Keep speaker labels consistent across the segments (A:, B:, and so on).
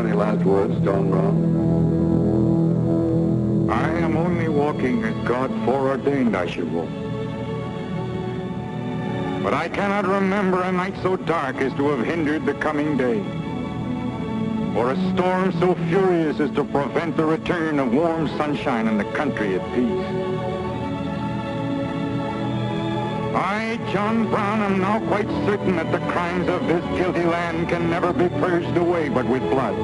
A: any last words, John Brown?
B: I am only walking as God foreordained I should walk. But I cannot remember a night so dark as to have hindered the coming day, or a storm so furious as to prevent the return of warm sunshine and the country at peace. I, John Brown, am now quite certain that the crimes of this guilty land can never be purged away but with blood.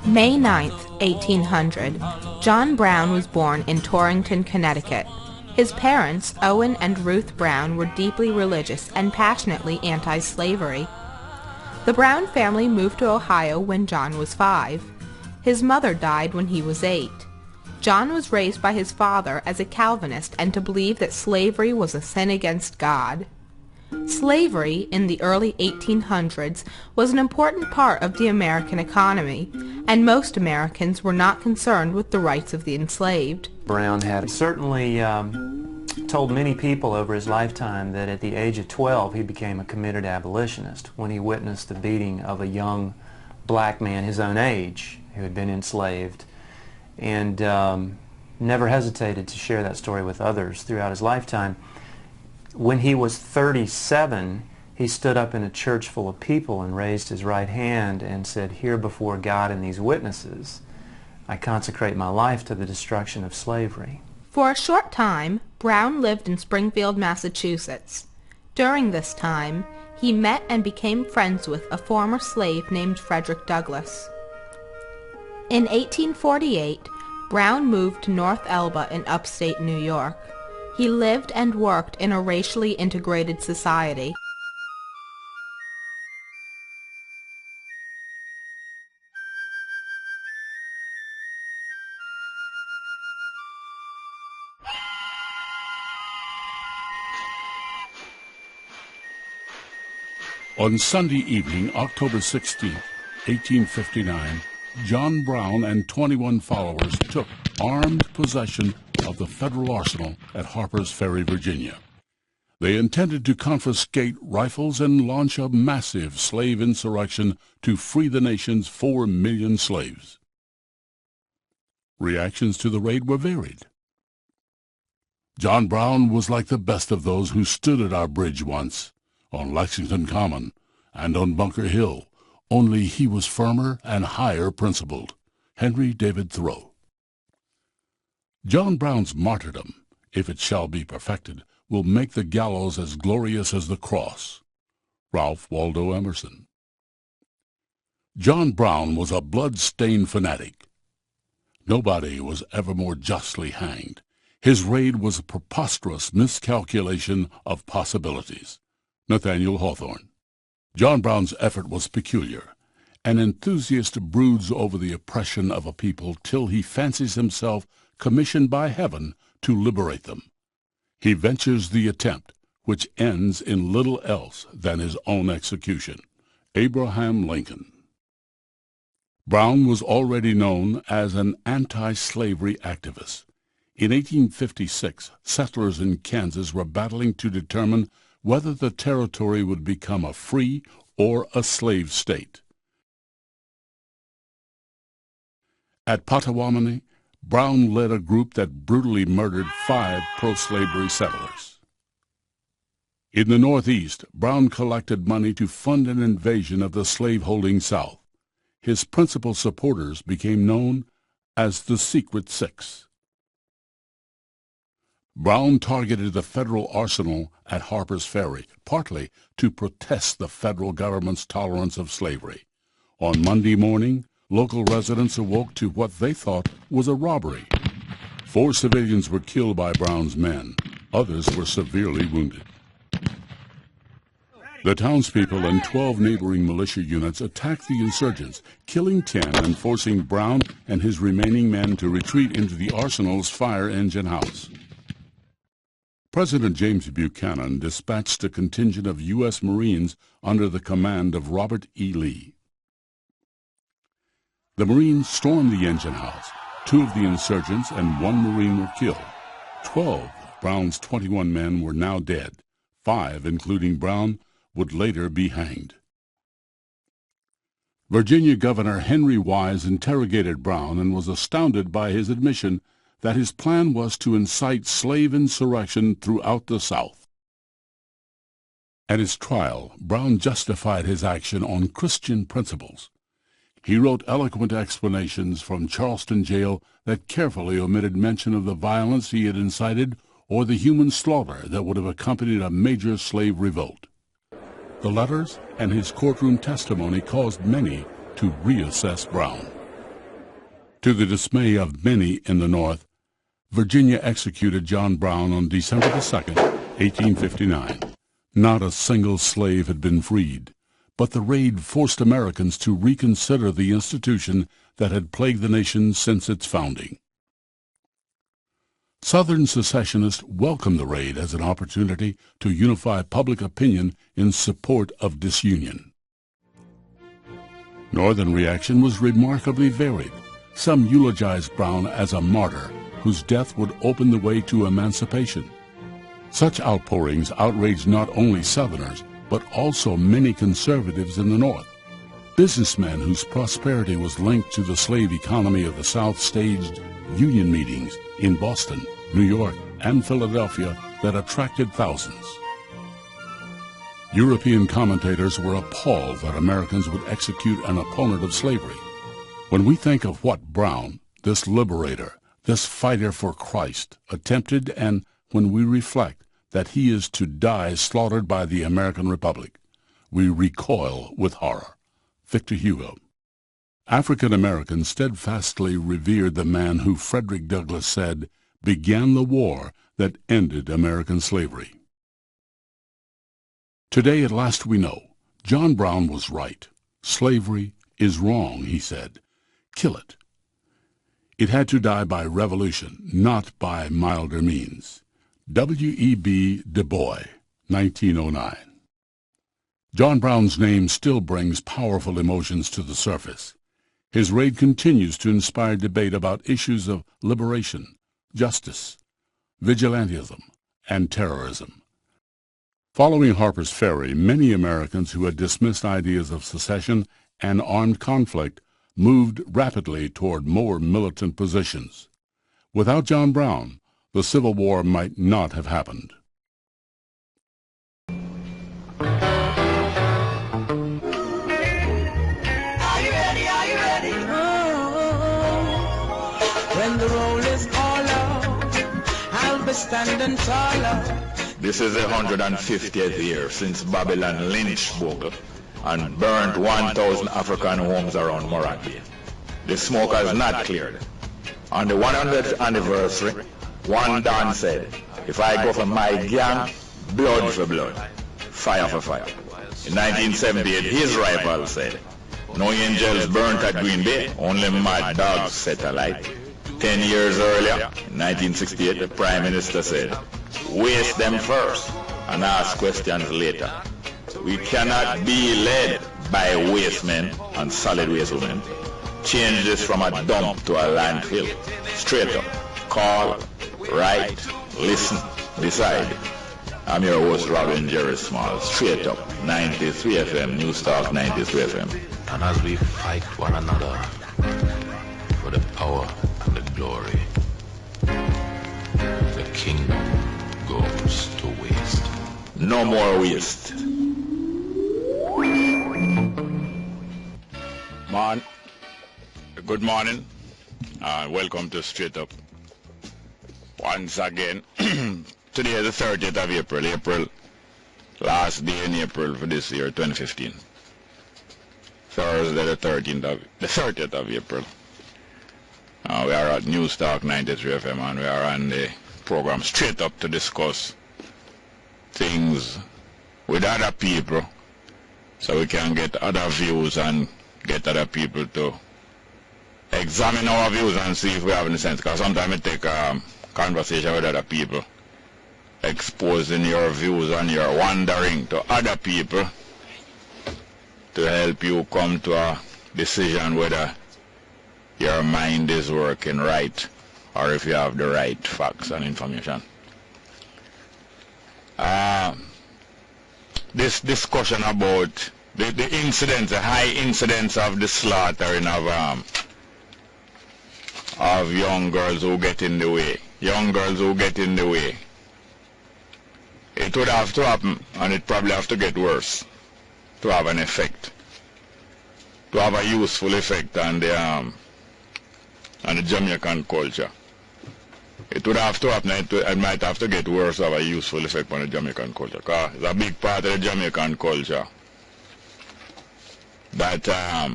C: May 9th, 1800, John Brown was born in Torrington, Connecticut. His parents, Owen and Ruth Brown, were deeply religious and passionately anti-slavery. The Brown family moved to Ohio when John was 5. His mother died when he was 8. John was raised by his father as a Calvinist and to believe that slavery was a sin against God. Slavery in the early 1800s was an important part of the American economy, and most Americans were not concerned with the rights of the enslaved.
D: Brown had certainly told many people over his lifetime that at the age of 12 he became a committed abolitionist when he witnessed the beating of a young black man his own age who had been enslaved, and never hesitated to share that story with others throughout his lifetime. When he was 37, he stood up in a church full of people and raised his right hand and said, "Here before God and these witnesses, I consecrate my life to the destruction of slavery."
C: For a short time, Brown lived in Springfield, Massachusetts. During this time, he met and became friends with a former slave named Frederick Douglass. In 1848, Brown moved to North Elba in upstate New York. He lived and worked in a racially integrated society.
E: On Sunday evening, October 16, 1859, John Brown and 21 followers took armed possession of the federal arsenal at Harper's Ferry, Virginia. They intended to confiscate rifles and launch a massive slave insurrection to free the nation's 4 million slaves. Reactions to the raid were varied. John Brown was like the best of those who stood at our bridge once, on Lexington Common and on Bunker Hill, only he was firmer and higher principled. Henry David Thoreau. John Brown's martyrdom, if it shall be perfected, will make the gallows as glorious as the cross. Ralph Waldo Emerson. John Brown was a blood-stained fanatic. Nobody was ever more justly hanged. His raid was a preposterous miscalculation of possibilities. Nathaniel Hawthorne. John Brown's effort was peculiar. An enthusiast broods over the oppression of a people till he fancies himself commissioned by heaven to liberate them. He ventures the attempt, which ends in little else than his own execution. Abraham Lincoln. Brown was already known as an anti-slavery activist. In 1856, settlers in Kansas were battling to determine whether the territory would become a free or a slave state. At Potawatomi, Brown led a group that brutally murdered 5 pro-slavery settlers. In the Northeast, Brown collected money to fund an invasion of the slave-holding South. His principal supporters became known as the Secret Six. Brown targeted the federal arsenal at Harper's Ferry, partly to protest the federal government's tolerance of slavery. On Monday morning, local residents awoke to what they thought was a robbery. 4 civilians were killed by Brown's men. Others were severely wounded. The townspeople and 12 neighboring militia units attacked the insurgents, killing 10 and forcing Brown and his remaining men to retreat into the arsenal's fire engine house. President James Buchanan dispatched a contingent of U.S. Marines under the command of Robert E. Lee. The Marines stormed the engine house. 2 of the insurgents and 1 Marine were killed. 12 of Brown's 21 men were now dead. 5, including Brown, would later be hanged. Virginia Governor Henry Wise interrogated Brown and was astounded by his admission that his plan was to incite slave insurrection throughout the South. At his trial, Brown justified his action on Christian principles. He wrote eloquent explanations from Charleston jail that carefully omitted mention of the violence he had incited or the human slaughter that would have accompanied a major slave revolt. The letters and his courtroom testimony caused many to reassess Brown. To the dismay of many in the North, Virginia executed John Brown on December 2, 1859. Not a single slave had been freed, but the raid forced Americans to reconsider the institution that had plagued the nation since its founding. Southern secessionists welcomed the raid as an opportunity to unify public opinion in support of disunion. Northern reaction was remarkably varied. Some eulogized Brown as a martyr whose death would open the way to emancipation. Such outpourings outraged not only Southerners, but also many conservatives in the North. Businessmen whose prosperity was linked to the slave economy of the South staged union meetings in Boston, New York, and Philadelphia that attracted thousands. European commentators were appalled that Americans would execute an opponent of slavery. When we think of what Brown, this liberator, this fighter for Christ, attempted, and when we reflect that he is to die slaughtered by the American Republic, we recoil with horror. Victor Hugo. African Americans steadfastly revered the man who Frederick Douglass said began the war that ended American slavery. Today at last we know, John Brown was right. Slavery is wrong, he said. Kill it. It had to die by revolution, not by milder means. W.E.B. Du Bois, 1909. John Brown's name still brings powerful emotions to the surface. His raid continues to inspire debate about issues of liberation, justice, vigilantism, and terrorism. Following Harper's Ferry, many Americans who had dismissed ideas of secession and armed conflict moved rapidly toward more militant positions. Without John Brown, the Civil War might not have happened.
A: Are you ready? Are you ready? When the roll is all out, I'll be standing taller.
F: This is the 150th year since Babylon lynched Bogle and burned 1,000 African homes around Morant. The smoke has not cleared. On the 100th anniversary, one Don said, "If I go for my gang, blood for blood, fire for fire." In 1978, his rival said, "No angels burnt at Green Bay, only mad dogs set alight." 10 years earlier, in 1968, the Prime Minister said, "Waste them first and ask questions later." We cannot be led by waste men and solid waste women. Change this from a dump to a landfill. Straight up. Call, write, listen, decide. I'm your host, Robin Jerry Small. Straight up. 93 FM, News Talk 93 FM.
G: And as we fight one another for the power and the glory, the kingdom goes to waste.
F: No more waste. Good morning. Welcome to Straight Up. Once again, today is the 30th of April, last day in April for this year, 2015. Thursday, the 30th of April. We are at News Talk 93 FM and we are on the program Straight Up to discuss things with other people so we can get other views and get other people to examine our views and see if we have any sense. Because sometimes it takes conversation with other people, exposing your views and your wondering to other people to help you come to a decision whether your mind is working right, or if you have the right facts and information. This discussion about the incidents, the high incidence of the slaughtering of young girls who get in the way, it would have to happen, and it probably have to get worse to have an effect, to have a useful effect on the Jamaican culture. It would have to happen, it might have to get worse to have a useful effect on the Jamaican culture, because it's a big part of the Jamaican culture that allow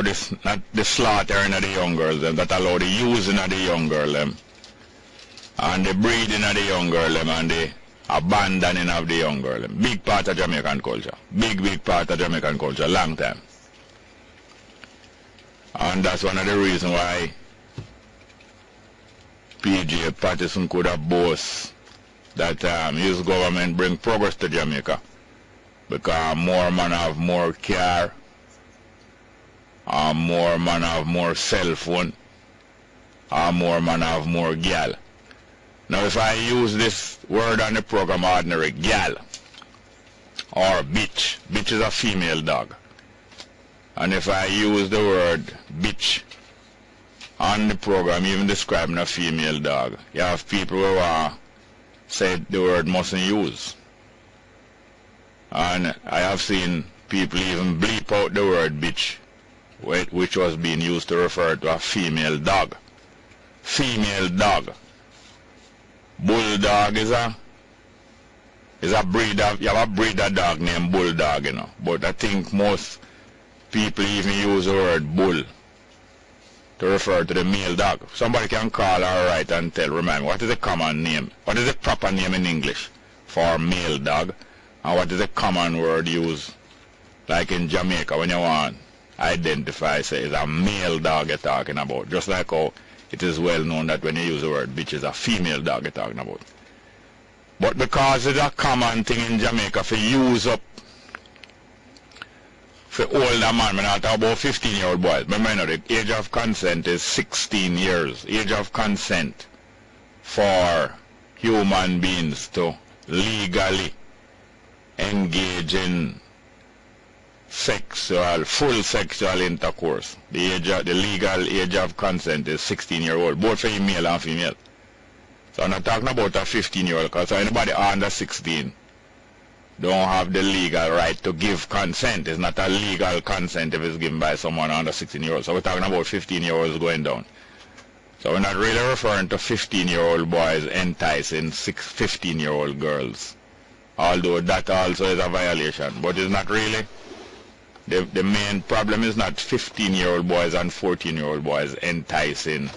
F: this, not the slaughtering of the young girls, that allow the using of the young girl, and the breeding of the young girl, and the abandoning of the young girl. Big part of Jamaican culture. Big part of Jamaican culture, long time. And that's one of the reasons why PJ Patterson could have boasted that his government bring progress to Jamaica, because more man have more car, more man have more cell phone, more man have more gal. Now if I use this word on the program, ordinary gal or bitch is a female dog, and if I use the word bitch on the program, even describing a female dog, you have people who say the word mustn't use. And I have seen people even bleep out the word bitch, which was being used to refer to a female dog. Female dog. Bulldog is a breed of, you have a breeder dog named Bulldog, you know. But I think most people even use the word bull to refer to the male dog. Somebody can call or write and remind me, what is the common name? What is the proper name in English for male dog? And what is the common word used, like in Jamaica, when you want to identify, say, it's a male dog you're talking about. Just like how it is well known that when you use the word bitch, it's a female dog you're talking about. But because it's a common thing in Jamaica for use up for older man, we're not talking about 15-year-old boys. Remember, the age of consent is 16 years. Age of consent for human beings to legally engage in full sexual intercourse. The legal age of consent is 16-year-old, both for male and female. So I'm not talking about a 15-year-old, because anybody under 16 don't have the legal right to give consent. It's not a legal consent if it's given by someone under 16-year-old. So we're talking about 15-year-olds going down. So we're not really referring to 15-year-old boys enticing 15-year-old girls, although that also is a violation. But it's not really. The main problem is not 15-year-old boys and 14-year-old boys enticing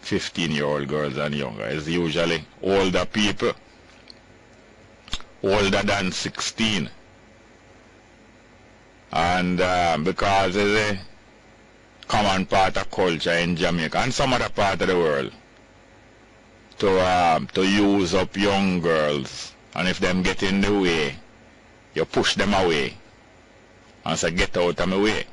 F: 15-year-old girls and younger. It's usually older people, older than 16. And because it's a common part of culture in Jamaica and some other part of the world to use up young girls, and if them get in the way, you push them away and say, get out of my way.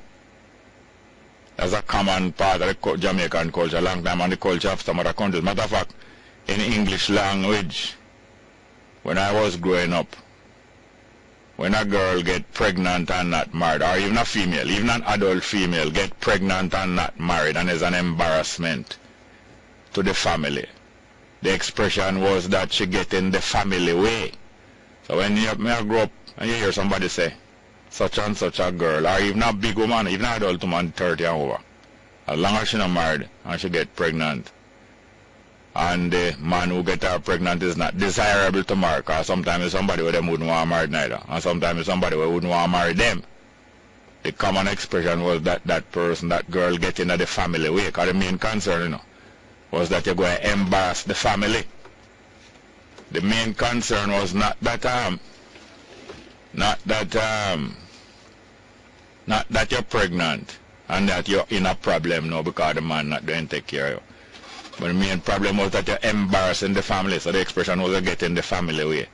F: That's a common part of the Jamaican culture, long time, and the culture of some other countries. Matter of fact, in English language, when I was growing up, when a girl get pregnant and not married, or even a female, even an adult female get pregnant and not married and is an embarrassment to the family, the expression was that she get in the family way. So when you grow up and you hear somebody say, such and such a girl, or even a big woman, even an adult woman 30 and over, as long as she's not married and she get pregnant, and the man who get her pregnant is not desirable to marry, because sometimes it's somebody who them wouldn't want to marry neither, and sometimes it's somebody who wouldn't want to marry them. The common expression was that that person, that girl, get into the family way, because the main concern, you know, was that you're going to embarrass the family. The main concern was not that you're pregnant and that you're in a problem now because the man not going to take care of you. But the main problem was that you're embarrassing the family, so the expression was to get in the family way.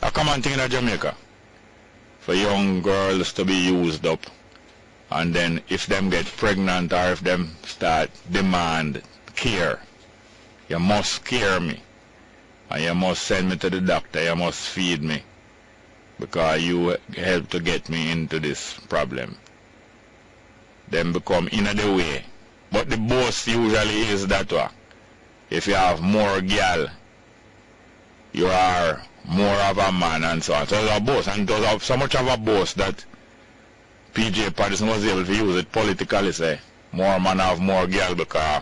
F: A common thing in Jamaica. for young girls to be used up, and then if them get pregnant or if them start demand care, you must care me, and you must send me to the doctor, you must feed me, because you help to get me into this problem. Them become in the way. But the boast usually is that way. If you have more girl, you are more of a man and so on. So it's a boast, and it was so much of a boast that P.J. Patterson was able to use it politically, say, more man have more girl, because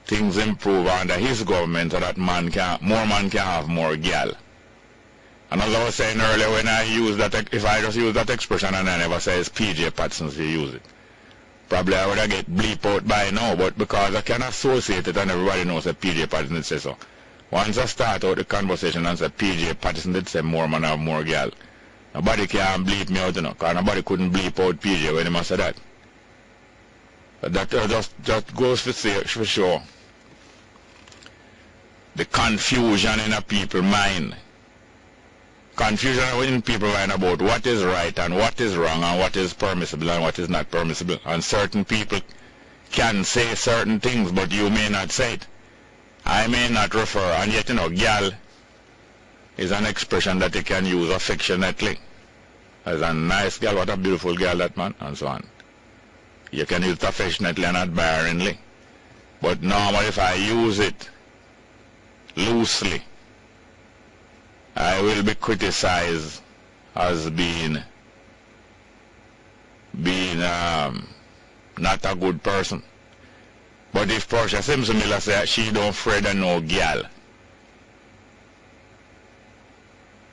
F: things improve under his government so that more man can have more girl. And as I was saying earlier, when I use that, if I just use that expression and I never say it's P.J. Patterson to use it, probably I would have get bleep out by now, but because I can associate it and everybody knows that P.J. Patterson did say so. Once I start out the conversation and say P.J. Patterson did say more man have more girl, nobody can bleep me out, you know, because nobody couldn't bleep out P.J. when he must say that. But that just goes for sure the confusion in a people's mind. Confusion in people's mind about what is right and what is wrong and what is permissible and what is not permissible. And certain people can say certain things, but you may not say it. I may not refer, and yet, you know, gal is an expression that you can use affectionately. As a nice gal, what a beautiful gal that man, and so on. You can use it affectionately and admiringly. But normally if I use it loosely, I will be criticized as being not a good person. But if Portia Simpson Miller say she don't afraid of no gal,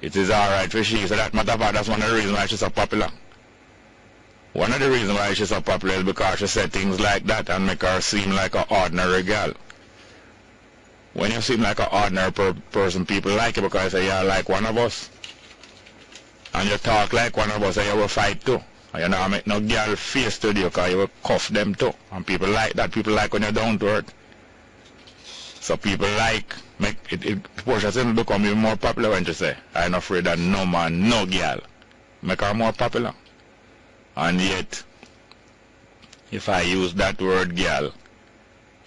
F: it is alright for she. So that matter of fact, that's one of the reasons why she's so popular. One of the reasons why she's so popular is because she said things like that and make her seem like an ordinary gal. When you seem like an ordinary person, people like you because they say you're like one of us. And you talk like one of us, and you will fight too. And you don't make no girl face to you because you will cuff them too. And people like that. People like when you're down to earth. So people like, make it Portia Simpson become even more popular when she say, I'm not afraid of no man, no girl. Make her more popular. And yet, if I use that word girl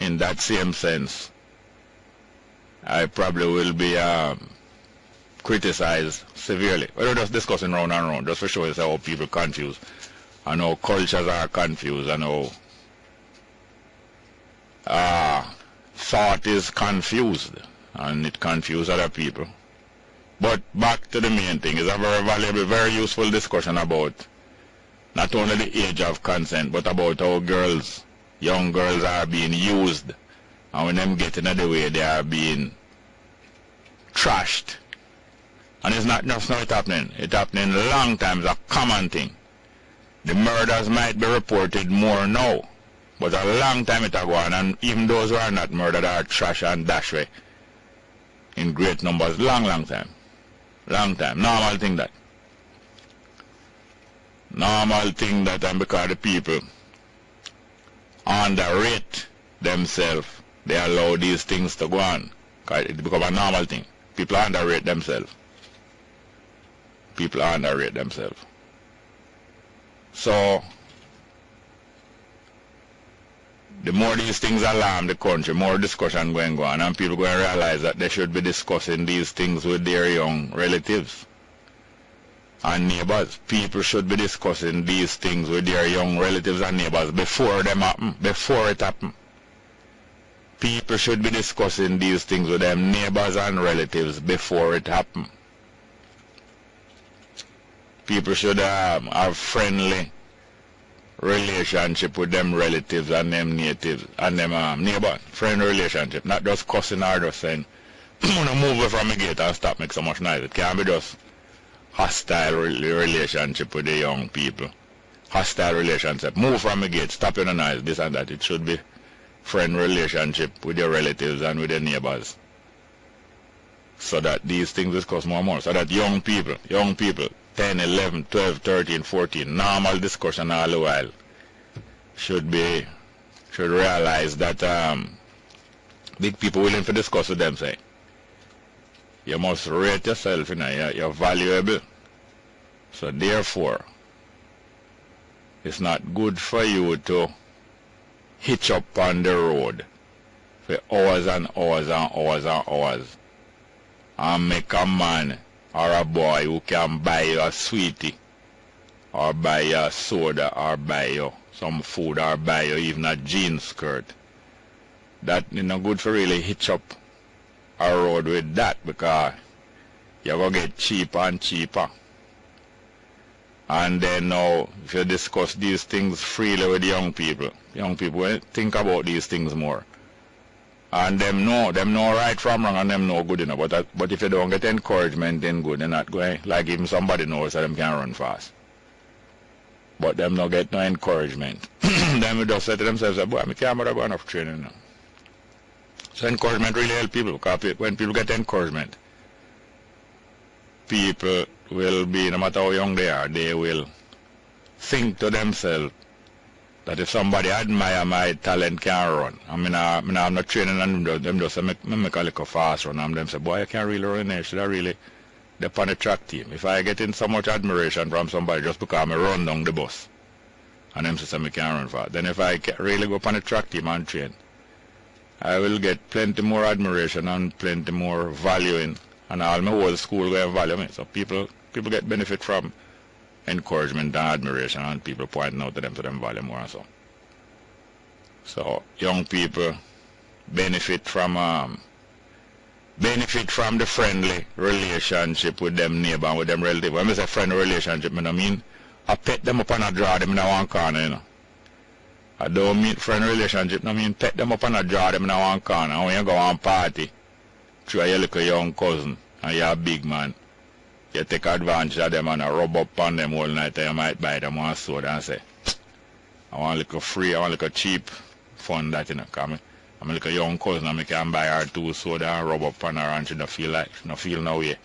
F: in that same sense, I probably will be criticized severely. We're just discussing round and round, just for showing how people confused, and how cultures are confused, and how thought is confused, and it confuses other people. But back to the main thing, it's a very valuable, very useful discussion about not only the age of consent, but about how young girls are being used, and when them get in the way, they are being trashed. And it's not just now it's happening. It's happening a long time. It's a common thing. The murders might be reported more now, but a long time it ago, and even those who are not murdered are trashed and dashed away in great numbers. Long time. Long time. Normal thing that. Normal thing that, and because the people underrate themselves, they allow these things to go on. It becomes a normal thing. People underrate themselves. People underrate themselves. So, the more these things alarm the country, more discussion going on, and people going to realize that they should be discussing these things with their young relatives and neighbors. People should be discussing these things with their young relatives and neighbors before them happen, before it happen. People should be discussing these things with them neighbors and relatives before it happen. People should have friendly relationship with them relatives and them natives and them neighbor. Friendly relationship, not just cussing or just saying, I'm gonna move away from the gate and stop make so much noise. It can't be just hostile relationship with the young people. Hostile relationship. Move from the gate, stop your noise, this and that. It should be friend relationship with your relatives and with your neighbors. So that these things discuss more and more. So that young people, 10, 11, 12, 13, 14, normal discussion all the while, should realize that big people willing to discuss with them say, you must rate yourself, you know, you're valuable. So therefore, it's not good for you to hitch up on the road for hours and hours and hours and hours and make a man or a boy who can buy you a sweetie or buy you a soda or buy you some food or buy you even a jean skirt. That is not good for really hitch up a road with that, because you're going to get cheaper and cheaper. And then now, if you discuss these things freely with young people will think about these things more. And them know right from wrong, and them know good enough. But if you don't get encouragement, then good. They're not going, like even somebody knows that them can run fast. But them not get no encouragement. Them will just say to themselves, boy, I can't go enough training now. So encouragement really helps people, because when people get encouragement, people will be, no matter how young they are, they will think to themselves that if somebody admire my talent can run. I'm not training and them just make a little fast run, and them say, boy, I can't really run there, should I really depend on the track team? If I get in so much admiration from somebody just because I run down the bus, and them say I can't run fast, then if I really go up on the track team and train, I will get plenty more admiration and plenty more valuing, and all my whole school will value me. So people get benefit from encouragement and admiration, and people pointing out to them so them value more and so. So young people benefit from the friendly relationship with them neighbor and with them relative. When I say friendly relationship, I mean I pet them up and I draw them in one corner, you know. I don't mean friendly relationship, I mean pet them up and I draw them in one corner. And when you go on party, try your little young cousin and you're a big man, you take advantage of them and I rub up on them all night, and you might buy them one soda and say, I want a little free, I want a little cheap fun that, you know, because I'm a little young cousin and I can buy her 2 soda and rub up on her and she don't feel no way.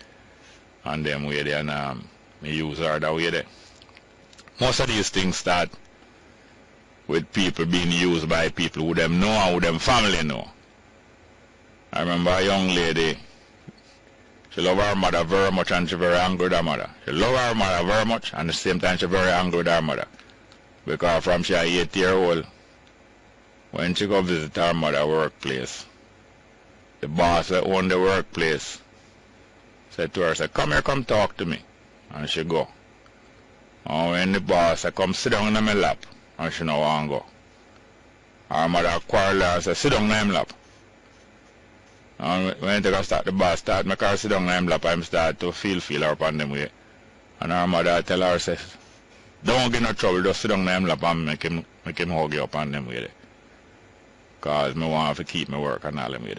F: And them way there, and me use her that way there. Most of these things start with people being used by people who them know and who them family know. I remember a young lady, she loved her mother very much and she very angry with her mother. She loved her mother very much, and at the same time she very angry with her mother. Because from she was 8 years old, when she go visit her mother's workplace, the boss that owned the workplace said to her, say, come here, come talk to me. And she go. And when the boss said, come sit down in my lap, and she no want go. Her mother quarrel and said, sit down in my lap. And when they start, the boss start make her sit down in my lap, I start to feel her upon them way. And her mother tell her, say, don't get no trouble, just sit down in my lap and make him hug you upon them way. Because I want to keep my work and all them way.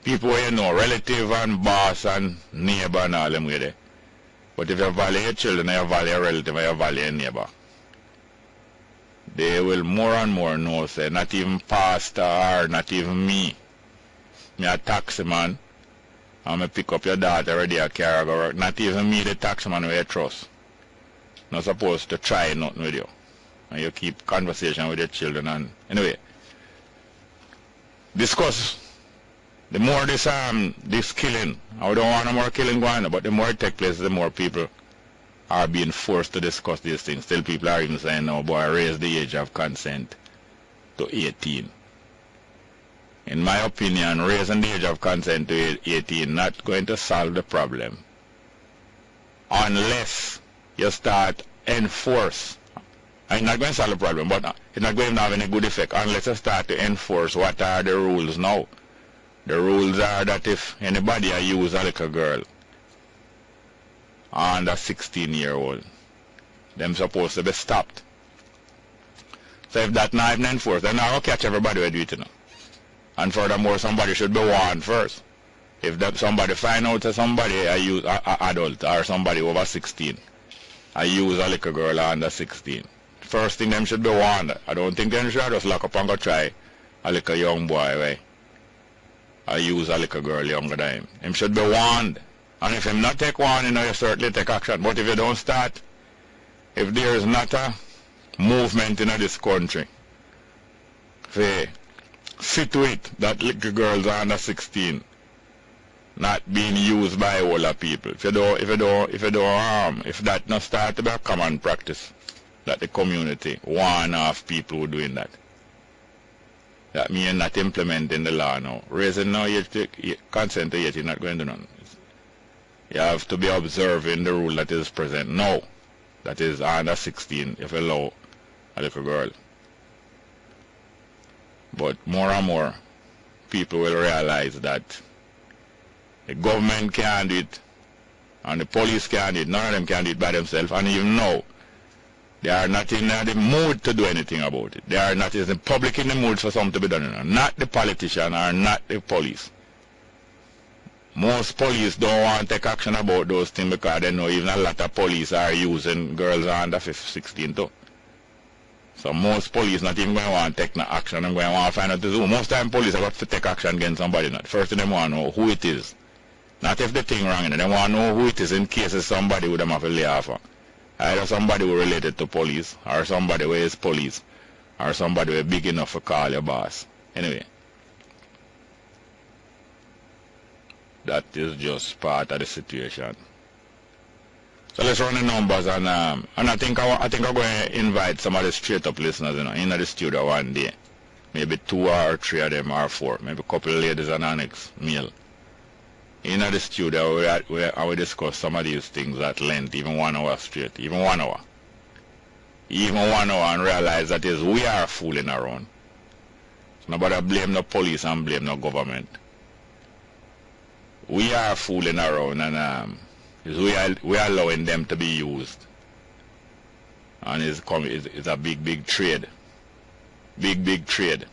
F: People where you know, relative and boss and neighbor and all them way. But if you value your children, you value your relative, and you value your neighbor, they will more and more know, say, not even pastor or not even me. Me a taxi man, and I pick up your daughter already at car go work. Not even me, the taxi man where you trust. Not supposed to try nothing with you. And you keep conversation with your children. And anyway, discuss. The more this killing, I don't want no more killing going on, but the more it takes place, the more people are being forced to discuss these things. Still people are even saying, no, boy, raise the age of consent to 18. In my opinion, raising the age of consent to 18 not going to solve the problem unless you start enforce. It's not going to solve the problem, but it's not going to have any good effect unless you start to enforce what are the rules now. The rules are that if anybody use a little girl under 16-year-old, them supposed to be stopped. So if that not even enforced, then I'll catch everybody who do it, you know. And furthermore, somebody should be warned first. If that somebody find out that somebody use a adult or somebody over 16, I use a little girl under 16. First thing them should be warned. I don't think them should just lock up and go try a little young boy, right? I use a little girl younger than him. Him should be warned. And if him not take warning, you certainly take action. But if you don't start, if there is not a movement in this country, see to it that little girls are under 16 not being used by older people. If that not start to be a common practice, that the community warn off people who doing that. That means not implementing the law now. Raising now, consent to yet, you're not going to do none. You have to be observing the rule that is present now. That is under 16 if you allow a little girl. But more and more people will realize that the government can't do it and the police can't do it. None of them can do it by themselves. And even now, they are not in the mood to do anything about it. They are not in the public in the mood for something to be done. Not the politician or not the police. Most police don't want to take action about those things because they know even a lot of police are using girls under 16 too. So most police not even going to want to take no action and going to want to find out the zoo. Most time police have got to take action against somebody. Not. First thing they want to know who it is. Not if the thing wrong. They want to know who it is in case it's somebody who them have to lay off. Either somebody who related to police or somebody who is police or somebody who is big enough to call your boss. Anyway. That is just part of the situation. So let's run the numbers and I think I'm going to invite some of the straight up listeners, in the studio one day. Maybe 2 or 3 of them or 4. Maybe a couple of ladies and annex male. In the studio I will discuss some of these things at length, even 1 hour straight, even 1 hour. Even 1 hour and realize that is we are fooling around. So nobody blame the police and blame the government. We are fooling around and we are allowing them to be used. And it's a big trade. Big trade.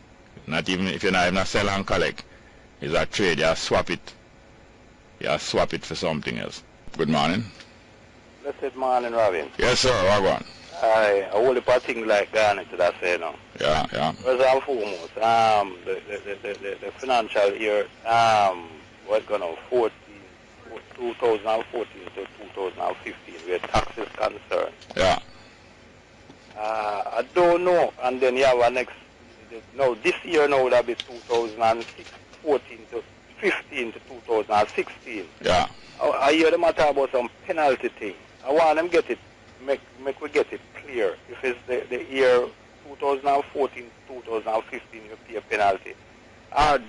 F: Not even if you're not even sell and collect. It's a trade. You swap it. You swap it for something else. Good morning.
H: Blessed morning, Robin.
F: Yes, sir. What on?
H: I hold up a thing like Garnet to that say now.
F: Yeah.
H: First and foremost, the financial year, what's going on 2014 to 2015, where tax is concerned.
F: Yeah.
H: I don't know. And then you have a next, no, this year now would be 2014 to 15 to 2016.
F: Yeah.
H: I hear them talk about some penalty thing. I want them get it, make we get it clear. If it's the year 2014 to 2015, you pay a penalty.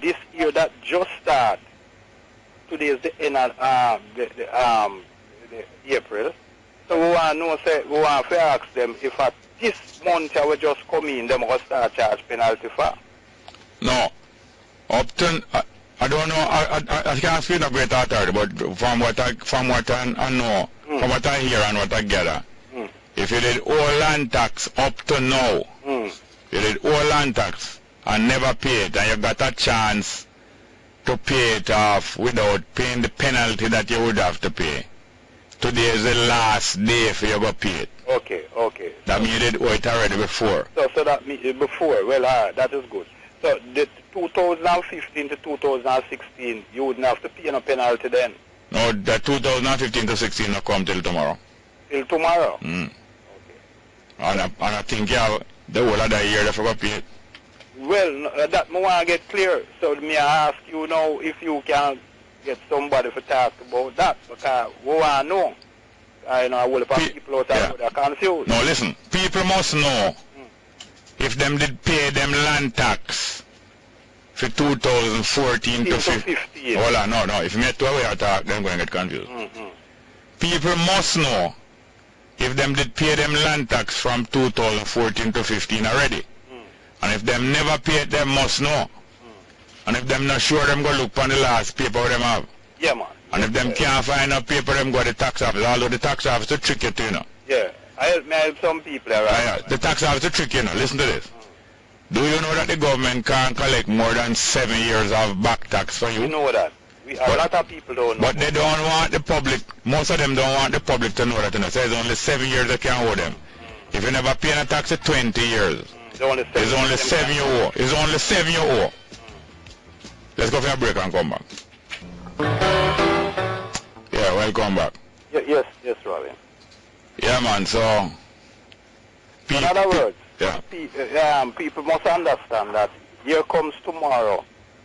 H: This year that just start. Today is the end of the April. So we want to know, we want to ask them if at this month we just come in, them will start charge penalty for.
F: No. Upton, I don't know. I can't speak a great authority, but from what I know, from what I hear and what I gather, if you did all land tax up to now, you did all land tax and never pay it, and you got a chance to pay it off without paying the penalty that you would have to pay. Today is the last day for you to pay it.
H: Okay.
F: That means you did owe it already before.
H: So that means before, well, that is good. So the 2015 to 2016, you wouldn't have to pay no penalty then?
F: No, the 2015 to 16 will come till tomorrow.
H: Till tomorrow?
F: Okay. And I think you have the whole of the year to pay it.
H: Well, that I want to get clear. So me ask you now if you can get somebody to talk about that, because we want to know. I know a whole lot of people out there that are confused.
F: No, listen. People must know if them did pay them land tax for 2014 to 15. Hold on, no. If you make 2 way talk, they're going to get confused. People must know if them did pay them land tax from 2014 to 15 already. And if them never pay it, them must know. And if them not sure, them go look on the last paper them have.
H: Yeah, man.
F: And if them can't find a paper, them go to the tax office. Although the tax office is tricky too, you know.
H: Yeah. I help some people, right?
F: The tax office is tricky, you know. Listen to this. Do you know that the government can't collect more than 7 years of back tax for you?
H: We know that. A lot of people don't know.
F: But they don't want the public, most of them don't want the public to know that, you know. So it's only 7 years they can owe them. If you never pay a tax for 20 years, it's only 7 you owe. It's only 7 you owe. Let's go for a break and come back. Yeah, welcome back.
H: Yes, Robin.
F: Yeah, man, so...
H: In other words,
F: yeah.
H: people must understand that here comes tomorrow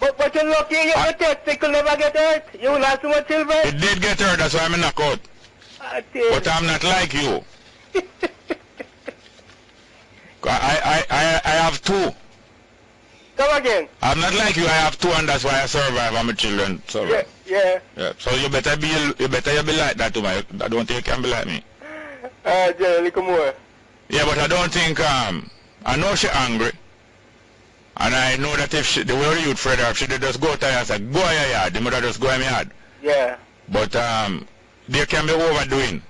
H: But you're lucky you testicle never get hurt. You will have too much children.
F: It did get hurt, that's why I'm knocked out. But I'm not like you. I have two.
H: Come again.
F: I'm not like you, I have two, and that's why I survive and my children survive.
H: Yeah.
F: So you better be like that to me. I don't think you can be like me.
H: Jerry, little more.
F: Yeah, but I don't think I know she's angry. And I know that if the way you Fred, if she did just go to her and say, go to your yard, the mother just go in my yard.
H: Yeah.
F: But there can be overdoing.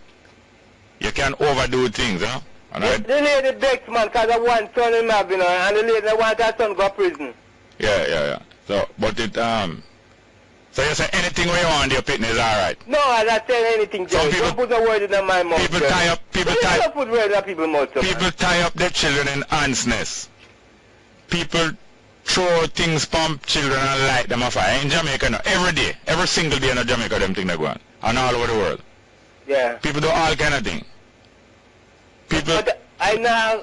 F: You can overdo things, huh? And
H: the lady begs, man, because of one son in Mavin, and the lady want her son go to prison.
F: Yeah. So, but it, so you say anything where you want your pitney is alright?
H: No, I'm not saying anything, Jerry. Don't put a word in my mouth.
F: People tie up their children in ants' nests. People throw things, pump children and light them afire. In Jamaica now, every day, every single day in Jamaica, them things they go on. And all over the world.
H: Yeah.
F: People do all kind of things. People.
H: But I now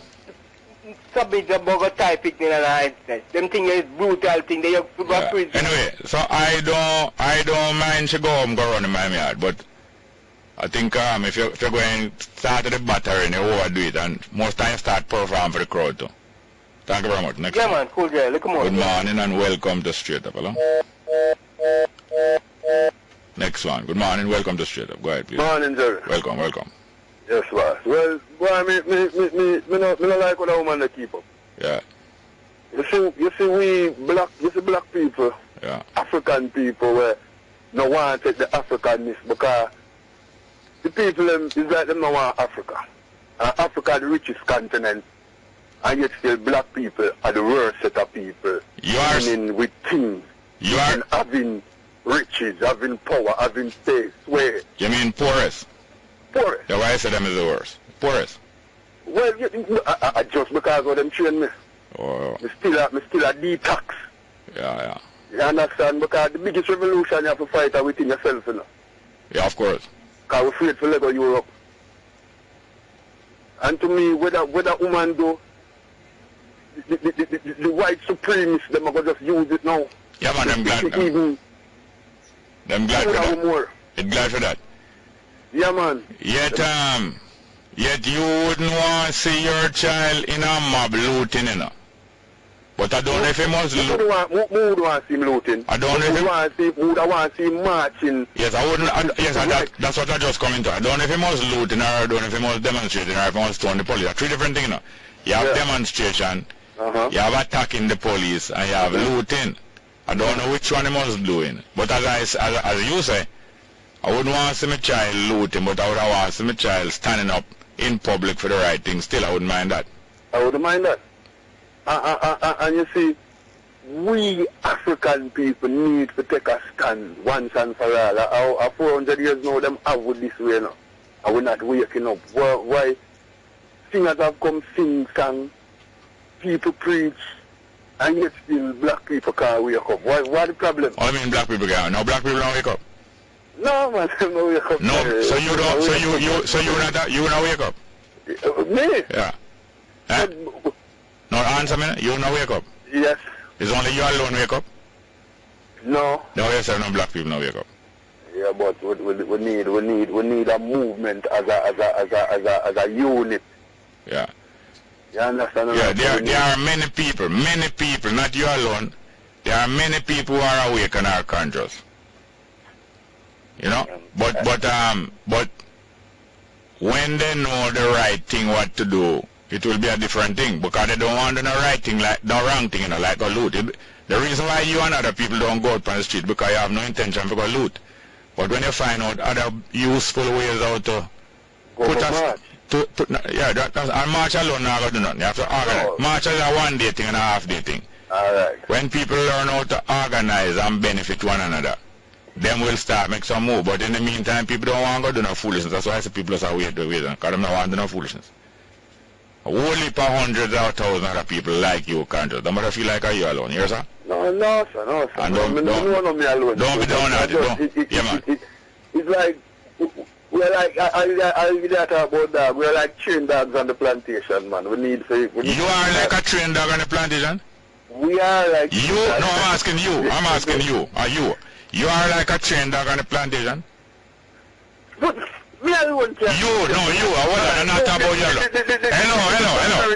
H: submit the bugger type picnic and all that. Them things is brutal thing. They have to go to prison.
F: Anyway, so I don't mind she go home, go run in my yard, but I think if you're going start at the battery and you overdo it, and most times start perform for the crowd too. Thank you very much. Next
H: yeah,
F: one.
H: man. Cool, Jerry. Look more.
F: Good morning and welcome to Straight Up. Hello? Next one. Good morning, welcome to Straight Up. Go ahead, please.
I: Morning, Jerry.
F: Welcome.
I: Yes, boss. Well, boy, me not like what a woman they keep up.
F: Yeah.
I: You see, black people,
F: yeah,
I: African people, where no want to take the Africanness because the people is like them no want Africa. Africa is the richest continent, and yet still black people are the worst set of people.
F: You are
I: with things.
F: You are
I: having riches, having power, having space. Where?
F: You mean poorest?
I: Poorest.
F: Yeah, why I said them is the worst. Poorest.
I: Well, I just because of them train me.
F: Oh.
I: Me still a detox.
F: Yeah.
I: You understand? Because the biggest revolution you have to fight are within yourself, you know.
F: Yeah, of course.
I: Because we're afraid to let go Europe. And to me, whether woman do, the white supremacists, them are going to just use it now.
F: Yeah, man, I'm glad. I'm glad for that.
I: More.
F: I'm glad for that.
I: Yeah, man.
F: Yet you wouldn't want to see your child in a mob looting, you know. But I don't know if he must loot.
I: Who would want to see him looting?
F: I don't know if
I: who would want to see him marching.
F: Yes, I wouldn't. That's what I just come into. I don't know if he must looting, or I don't know if he must demonstrating, or if he must stone the police. Three different things, you know. You have demonstration, you have attacking the police, and you have looting. I don't know which one he must doing. But as you say, I wouldn't want to see my child looting, but I would want to see my child standing up in public for the right thing. Still, I wouldn't mind that.
I: I wouldn't mind that. And you see, we African people need to take a stand once and for all. 400 years now, them have with this way now. And we're not waking up. Why? Singers have come sing song, people preach, and yet still black people can't wake up. Why the problem?
F: I mean black people can't. No, black people don't wake up.
I: No, man, they don't wake up.
F: No, so you don't. So you not wake up.
I: Me?
F: Yeah. No, answer me. You not wake up.
I: Yes.
F: It's only you alone wake up.
I: No.
F: No, yes, sir. No, black people not wake up.
I: Yeah, but we need a movement as a unit.
F: Yeah.
I: You understand?
F: Yeah, there are many people, not you alone. There are many people who are awake and are conscious. You know? But when they know the right thing what to do, it will be a different thing, because they don't want to do the right thing, like the wrong thing, you know, like a loot. The reason why you and other people don't go out on the street, because you have no intention to go loot. But when you find out other useful ways how to put us and march alone not going to do nothing. You have to organize. March is a one-day thing and a half-day thing.
I: Alright.
F: When people learn how to organize and benefit one another, then we'll start make some move. But in the meantime, people don't want to do no foolishness. That's why I say people are wait, because they don't want to do no foolishness. A whole heap of hundreds or thousands of other people like you can't do. Don't feel like you alone, you hear, sir?
I: No, sir.
F: And
I: don't be
F: down at it. Yeah, man.
I: It's like, we're like, I'll be that about that. We're like trained dogs on the plantation, man. You
F: are like a trained dog on the plantation?
I: We are like...
F: You? No, I'm asking you. I'm asking you. Are you? You are like a trained dog on the plantation?
I: But me alone can...
F: You, no, you. I'm not talking about you.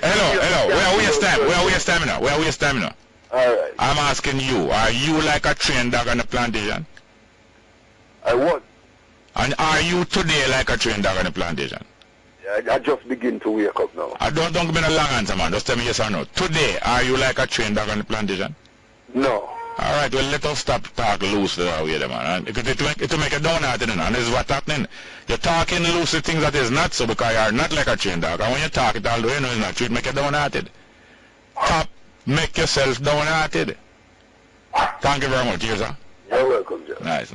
F: Hello. Where are your stamina?
I: Alright.
F: I'm asking you. Are you like a trained dog on the plantation?
I: I what?
F: And are you today like a trained dog on the plantation?
I: I just begin to wake up now.
F: Don't give me a long answer, man. Just tell me yes or no. Today, are you like a trained dog on the plantation?
I: No.
F: Alright, well, let us stop talking loose that way, man. Because it will make a downhearted, and this is what's happening. You're talking loose to things that is not so because you're not like a trained dog. And when you talk it, although you know it's not true, it make you downhearted. Stop. Make yourself downhearted. Thank you very much, dear sir.
I: You're welcome, Joe.
F: Nice.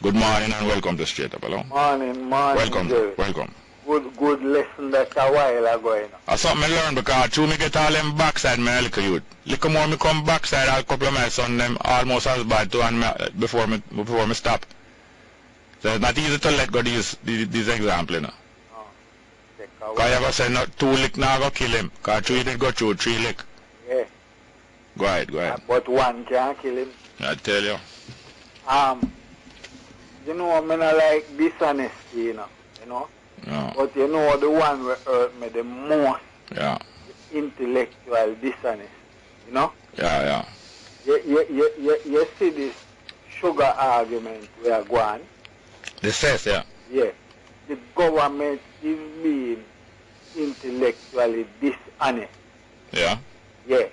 F: Good morning and welcome to Straight Up. Hello.
I: Morning,
F: Welcome.
I: Joe.
F: Welcome.
I: Good lesson that a while ago, you know.
F: That's something I learned because through me get all them backside me a little youth. Little more me come backside, I'll couple of my son them almost as bad too and before me stop. So it's not easy to let go these examples, you know. Because you ever say no, 2 lick now go kill him. Because 3 did go through 3 lick.
I: Yeah.
F: Go ahead.
I: But 1 can't kill him.
F: I tell you.
I: You know, I mean, I like dishonesty, you know.
F: Yeah.
I: But you know the one that hurt me the most?
F: Yeah.
I: The intellectual dishonesty, you know?
F: Yeah.
I: You see this sugar argument we are going?
F: The says, yeah.
I: Yeah. The government is being intellectually dishonest.
F: Yeah.
I: Yeah.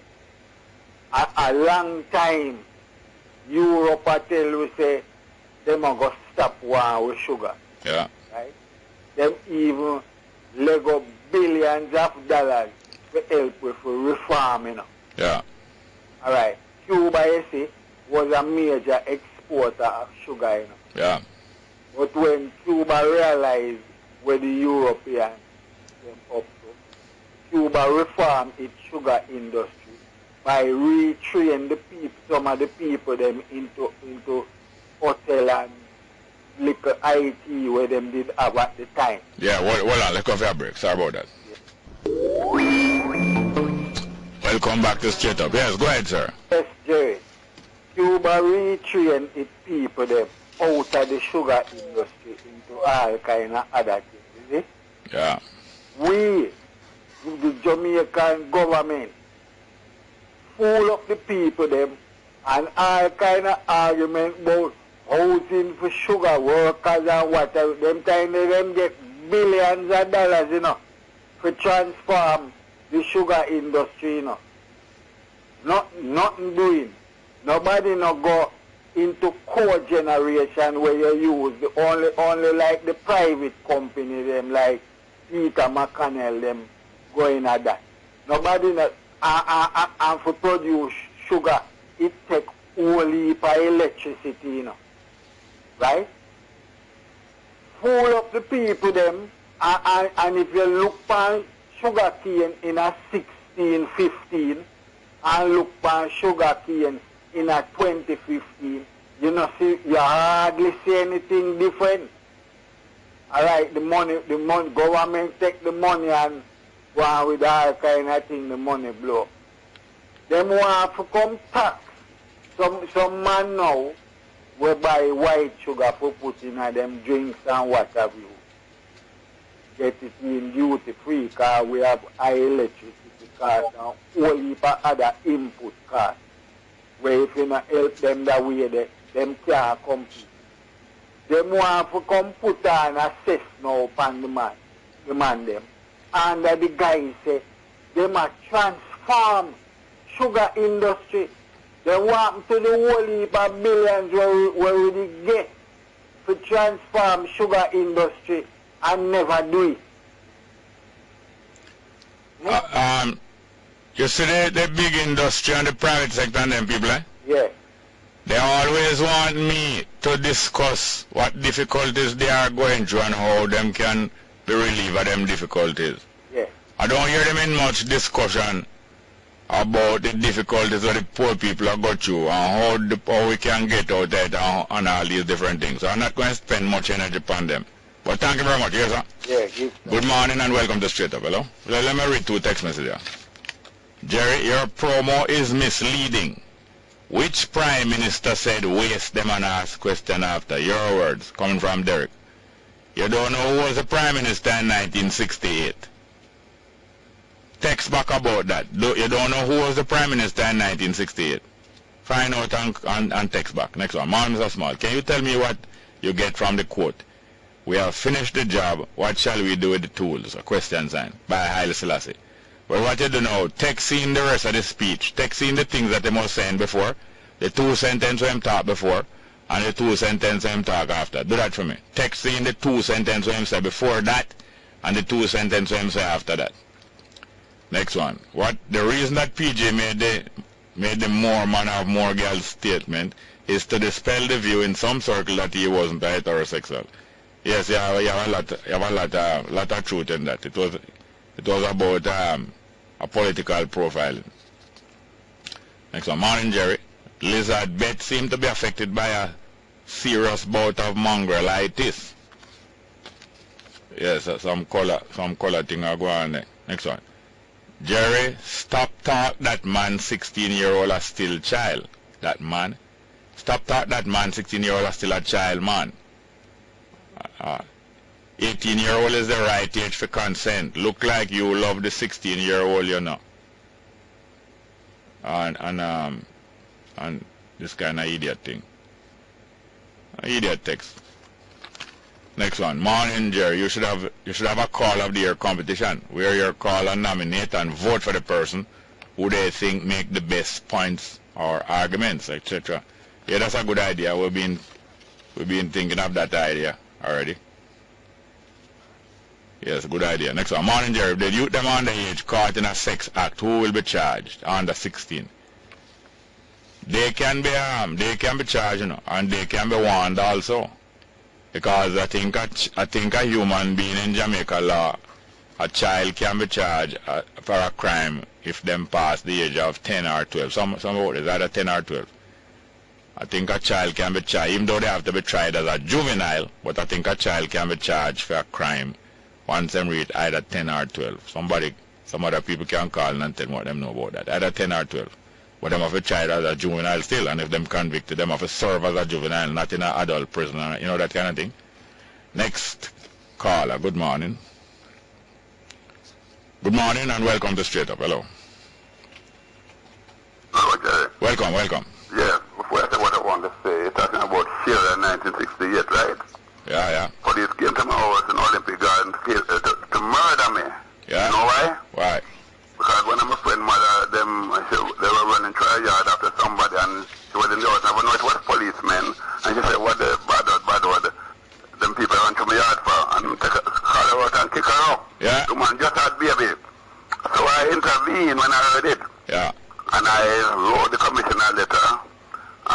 I: A long time, Europe tell we say, them are going to stop war with sugar.
F: Yeah.
I: Right? Them even leg up billions of dollars to help with reform, you know.
F: Yeah.
I: Alright. Cuba, you see, was a major exporter of sugar, you know.
F: Yeah.
I: But when Cuba realized where the Europeans came up to, Cuba reformed its sugar industry by retraining the people, some of the people them into hotel and little IT where them did have at the time.
F: Yeah, hold on, let's go for a break. Sorry about that. Yeah. Welcome back to Straight Up. Yes, go ahead, sir.
I: Yes, Jerry. Cuba retrained its people them out of the sugar industry into all kind of other things, is it?
F: Yeah.
I: We, the Jamaican government, fool up the people them and all kind of argument about housing for sugar workers and whatever. Them time they get billions of dollars, you know, for transform the sugar industry, you know. Nothing doing. Nobody no go into co-generation where you use the only like the private company them like Peter McConnell them going at that. Nobody no and for produce sugar it take only for electricity, you know. Right? Fool up the people them and if you look for sugar cane in a 1615 and look for sugar cane in a 2015, you know, see, you hardly see anything different. Alright, the money, government take the money and go on with all kind of thing, the money blow. Them want to come tax. Some man now will buy white sugar for put in them drinks and what have you. Get it in duty free because we have high electricity cost and whole heap of other input costs. Where if you not help them that way, them can't compete. Them want to come put on a cess now upon the man them. And the guy say, they must transform sugar industry. They want to the whole heap of billions where we get to transform sugar industry and never do it.
F: You see the big industry and the private sector and them people, eh?
I: Yeah.
F: They always want me to discuss what difficulties they are going through and how them can be relieved of them difficulties.
I: Yeah.
F: I don't hear them in much discussion about the difficulties that the poor people are going through and how we can get out there and all these different things. So I'm not going to spend much energy upon them. But thank you very much. Yes, sir?
I: Yeah,
F: Good morning and welcome to Straight Up. Hello? Let me read 2 text messages. Jerry, your promo is misleading. Which Prime Minister said waste them and ask question after? Your words, coming from Derek. You don't know who was the Prime Minister in 1968. Text back about that. You don't know who was the Prime Minister in 1968. Find out and text back. Next one. Mr. Small, can you tell me what you get from the quote? We have finished the job. What shall we do with the tools? A question sign by Haile Selassie. But what you do now, text in the rest of the speech. Text in the things that they must say before. The two sentences him talk before. And the two sentences him talk after. Do that for me. Text in the two sentences him say before that. And the two sentences him say after that. Next one. What the reason that PJ made the more man have more girls statement is to dispel the view in some circle that he wasn't a heterosexual. Yes, you have a lot of truth in that. It was about a political profiling. Next one. Morning, Jerry. Lizard bet seemed to be affected by a serious bout of mongrelitis. Yes, some color thing are going on there. Next one. Jerry, stop talk that man 16-year-old is still child. That man. Stop talk that man 16-year-old is still a child, man. 18-year-old is the right age for consent. Look like you love the 16-year-old, you know. And this kind of idiot thing. Idiot text. Next one. Morning, Jerry. You should have a call of the year competition where you call and nominate and vote for the person who they think make the best points or arguments, etc. Yeah, that's a good idea. We've been thinking of that idea already. Yes, good idea. Next one. Morning, Jerry. If the youth them underage caught in a sex act, who will be charged? Under 16. They can be charged, you know, and they can be warned also. Because I think a human being in Jamaica law, a child can be charged for a crime if them pass the age of 10 or 12. Some vote is either 10 or 12. I think a child can be charged, even though they have to be tried as a juvenile, but I think a child can be charged for a crime once them reach either 10 or 12. Some other people can call and tell me what them know about that. Either 10 or 12. But them have to try it as a juvenile still, and if them convicted, them have to serve as a juvenile, not in an adult prison, you know, that kind of thing. Next caller, good morning. Good morning and welcome to Straight Up. Hello.
I: Okay.
F: Welcome.
I: Yeah, before I say what I want to say, you're talking about Sheila in 1968, right?
F: Yeah.
I: Police came to my house in Olympic Garden to murder me.
F: Yeah.
I: You know why?
F: Why?
I: Because when my friend mother, they were running to a yard after somebody, and she was in the house. I don't know it was policemen, and she said, what the bad word, them people run to my yard for, and call her out and kick her out.
F: Yeah.
I: The man just had baby. So I intervened when I heard it.
F: Yeah.
I: And I wrote the commissioner letter,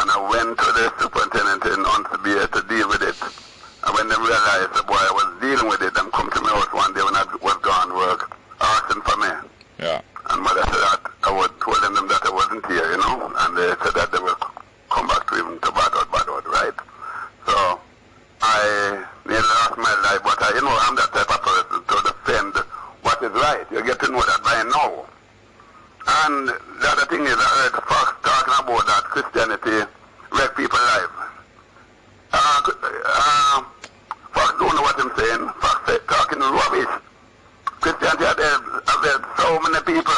I: and I went to the superintendent in Unsabia to deal with it. And when they realized the boy I was dealing with it, them come to my house one day when I was gone work, asking for me.
F: Yeah.
I: And mother said that I would told them that I wasn't here, you know, and they said that they will come back to him to bad out, right? So I nearly lost my life, but I'm that type of person to defend what is right. You get to know that by now. And the other thing is, I heard Fox talking about that Christianity wreck people's lives. Fox don't know what I'm saying. Fox talking rubbish. Christianity, I've heard so many people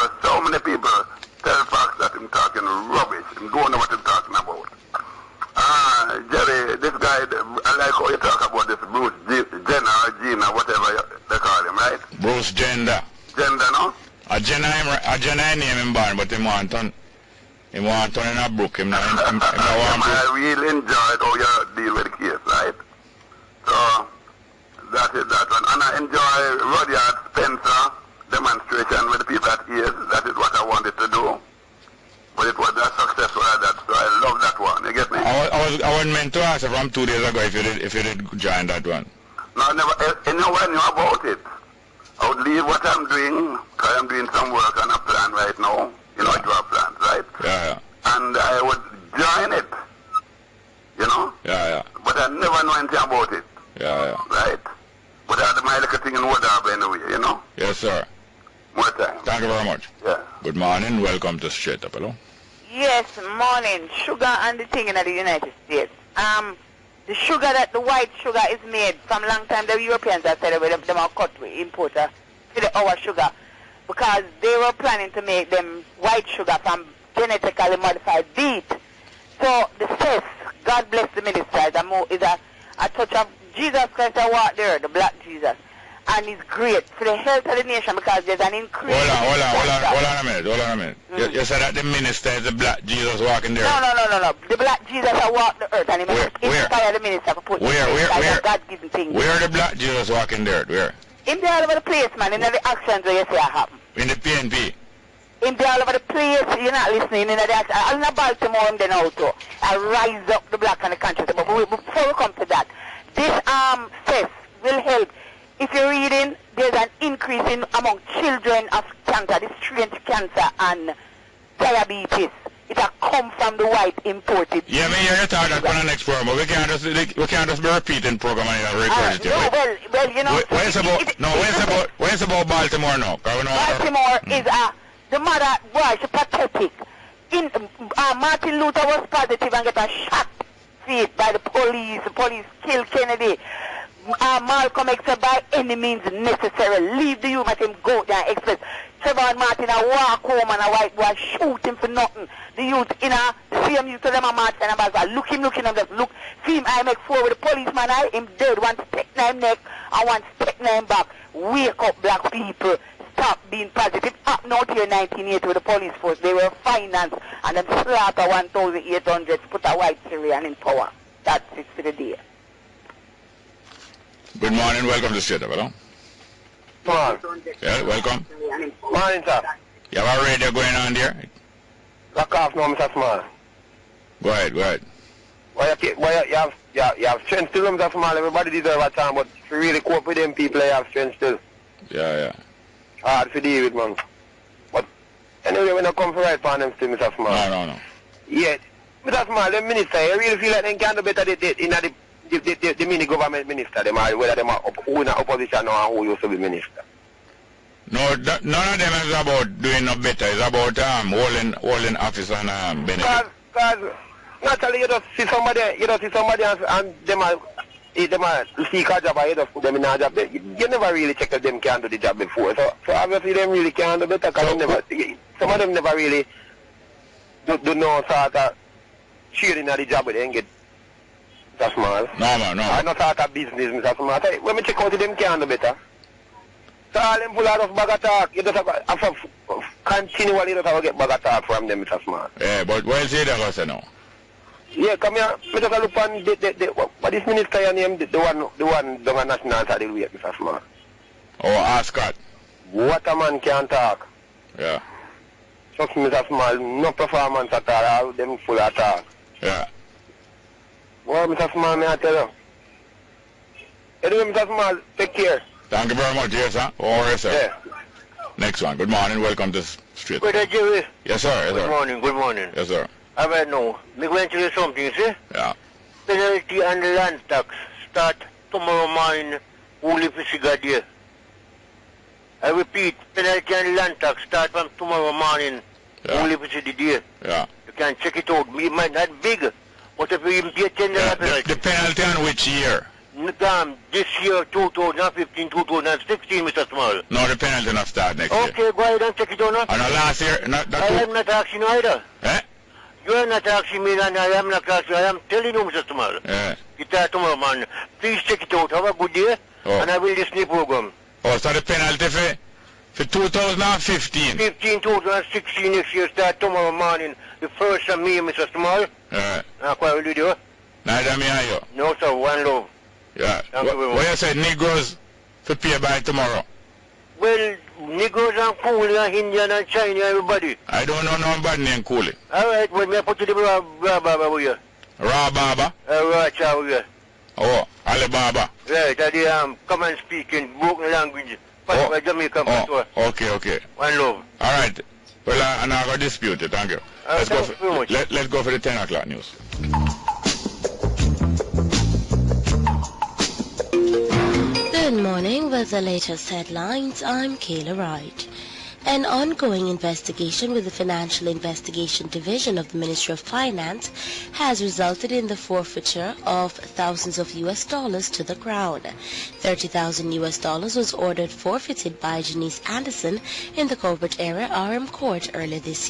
I: tell Fox that I'm talking rubbish. I don't know what I'm talking about. Jerry, this guy, I like how you talk about this Bruce Jenner or Gina, whatever they call him, right?
F: Bruce Gender.
I: Gender, no?
F: A Jenner name him born, but him want turn in a book.
I: I really enjoyed how you deal with the case, right? So that is that one. And I enjoy Rudyard Spencer demonstration with the people at ears. That is what I wanted to do. But it was not successful at that, so I love that one. You get me?
F: I was meant to ask you from 2 days ago if you did join that one.
I: No, never. Anyone knew about it. I would leave what I'm doing, because I'm doing some work on a plan right now. You know, draw plans, right?
F: Yeah.
I: And I would join it. You know?
F: Yeah.
I: But I never know anything about it.
F: Yeah.
I: Right? But I had my little thing in Woodhab anyway, you know?
F: Yes, sir.
I: More time.
F: Thank you very much.
I: Yeah.
F: Good morning. Welcome to Straight Up. Hello.
J: Yes, morning. Sugar and the thing in the United States. The sugar that the white sugar is made from long time, the Europeans have said them are cut with importer to our sugar because they were planning to make them white sugar from genetically modified beet. So the cess, God bless the minister, is a touch of Jesus Christ that walked there, the black Jesus. And it's great for the health of the nation because there's an increase.
F: Hold on a minute. You said that the minister is the black Jesus walking there.
J: No. The black Jesus that walked the earth and he inspired the minister to put
F: where
J: God-given things.
F: Where the black Jesus walking there? Where?
J: In there all over the place, man, in the actions where you see it happen.
F: In the PNP?
J: In there all over the place, you're not listening in the action. I'm not Baltimore and then also. I rise up the black and the country. But before we come to that, this cess will help. If you're reading, there's an increase in among children of cancer, this strange cancer and diabetes. It has come from the white imported.
F: Yeah, me hear you talk that on the next program, but we can't just be repeating program and regurgitate.
J: No, well, you know.
F: Where's about Baltimore now?
J: Baltimore is the mother boy, she's pathetic. Martin Luther was positive and got a shot feet by the police. The police killed Kennedy. Malcolm X said by any means necessary. Leave the youth, let him go there and express. Trevor and Martin walk home and a white boy shoot him for nothing. The youth in the same youth to them and Martin and I look him, and just look. See him, I make four with the policeman, him dead. One stick him neck and one stick him back. Wake up, black people. Stop being positive. Up now to 1980 with the police force. They were financed and them slaughter 1,800 to put a white Syrian in power. That's it for the day.
F: Good morning, welcome to Straight Up, hello? Yeah, welcome.
I: Morning, sir.
F: You have a radio going on there?
I: Lock off now, Mr. Small.
F: Go ahead.
I: You have strength still, Mr. Small. Everybody deserves a time, but if you really cope with them people, you have strength still.
F: Yeah.
I: Hard to deal with, man. But anyway, when I come for right on them still, Mr. Small.
F: No.
I: Yeah. Mr. Small, the minister, you really feel like they can do better in the mini government minister, them are, whether they are who in the opposition or who used to be minister.
F: No, none of them is about doing no better. It's about holding office and benefit.
I: Because naturally you just see somebody and them are seek a job and you just put them in a job. You never really check that them can do the job before. So obviously them really can't do better because some of them never really do no sort of sharing of the job with them get. Mr. Small.
F: No.
I: I not start a business, Mr. Small. When me check out them can do better. So all them full of bag of talk. You just have continually you just have to get bag of talk from them, Mr. Small.
F: Yeah, but what is it they're going to say now?
I: Yeah, come here. Me just look on what this minister your name, the one down on national side of the way, Mr. Small.
F: Oh, Ascot.
I: What a man can talk.
F: Yeah.
I: Trust Mr. Small, no performance at all them full of talk.
F: Yeah.
I: Well, Mr. Small, may I tell you? Anyway, Mr. Small, take care.
F: Thank you very much, yes, sir. All right, sir.
I: Yeah.
F: Next one. Good morning. Welcome to Street.
K: Brother Jerry.
F: Yes, sir.
K: Good morning.
F: Yes, sir.
K: I might know. Me going to tell you something, see?
F: Yeah.
K: Penalty and land tax start tomorrow morning, only for Sigadier. I repeat, penalty and land tax start from tomorrow morning, only for Sigadier.
F: Yeah.
K: You can check it out. It might not big. But if you pay $10 penalty.
F: The penalty on which year?
K: This year, 2015, 2016, Mr. Small.
F: No, the penalty not start next year.
K: Okay, go ahead and check it out now.
F: And last year,
K: I am not asking you either.
F: Eh?
K: You are not asking me and I am not asking you. I am telling you, Mr. Small.
F: Yeah.
K: It starts tomorrow, man. Please check it out. Have a good day. And I will listen to the program.
F: Oh, so the penalty for 2015?
K: 2016 next year start tomorrow morning. The first of me, Mr. Small.
F: Yeah.
K: What will you do?
F: Neither me and you.
K: No, sir. One love.
F: Yeah. What you said, Negroes to pay by tomorrow?
K: Well, Negroes and Coolie and Indian and China, everybody.
F: I don't know nobody named Coolie.
K: All right, well, may I put you the raw baba over here?
F: Raw baba?
K: Raw chow here.
F: Oh, Alibaba.
K: Right, that common speaking, broken language. By Jamaican patois.
F: Okay.
K: One love.
F: All right. Well, I'm not going to dispute it. Thank you. Let's go for the 10 o'clock news.
L: Good morning with the latest headlines. I'm Kayla Wright. An ongoing investigation with the Financial Investigation Division of the Ministry of Finance has resulted in the forfeiture of thousands of US dollars to the Crown. $30,000 was ordered forfeited by Janice Anderson in the corporate area RM Court earlier this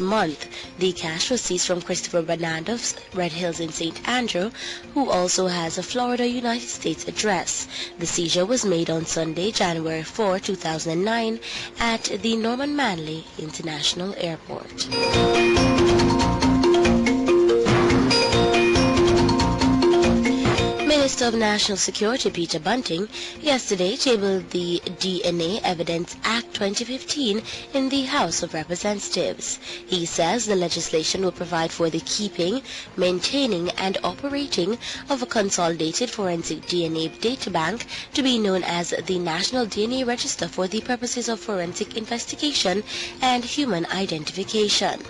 L: month. The cash was seized from Christopher Bernardo of Red Hills in St. Andrew, who also has a Florida, United States address. The seizure was made on Sunday, January 4, 2009 at the Norman Manley International Airport. Minister of National Security Peter Bunting yesterday tabled the DNA Evidence Act 2015 in the House of Representatives. He says the legislation will provide for the keeping, maintaining and operating of a consolidated forensic DNA data bank to be known as the National DNA Register for the purposes of forensic investigation and human identification.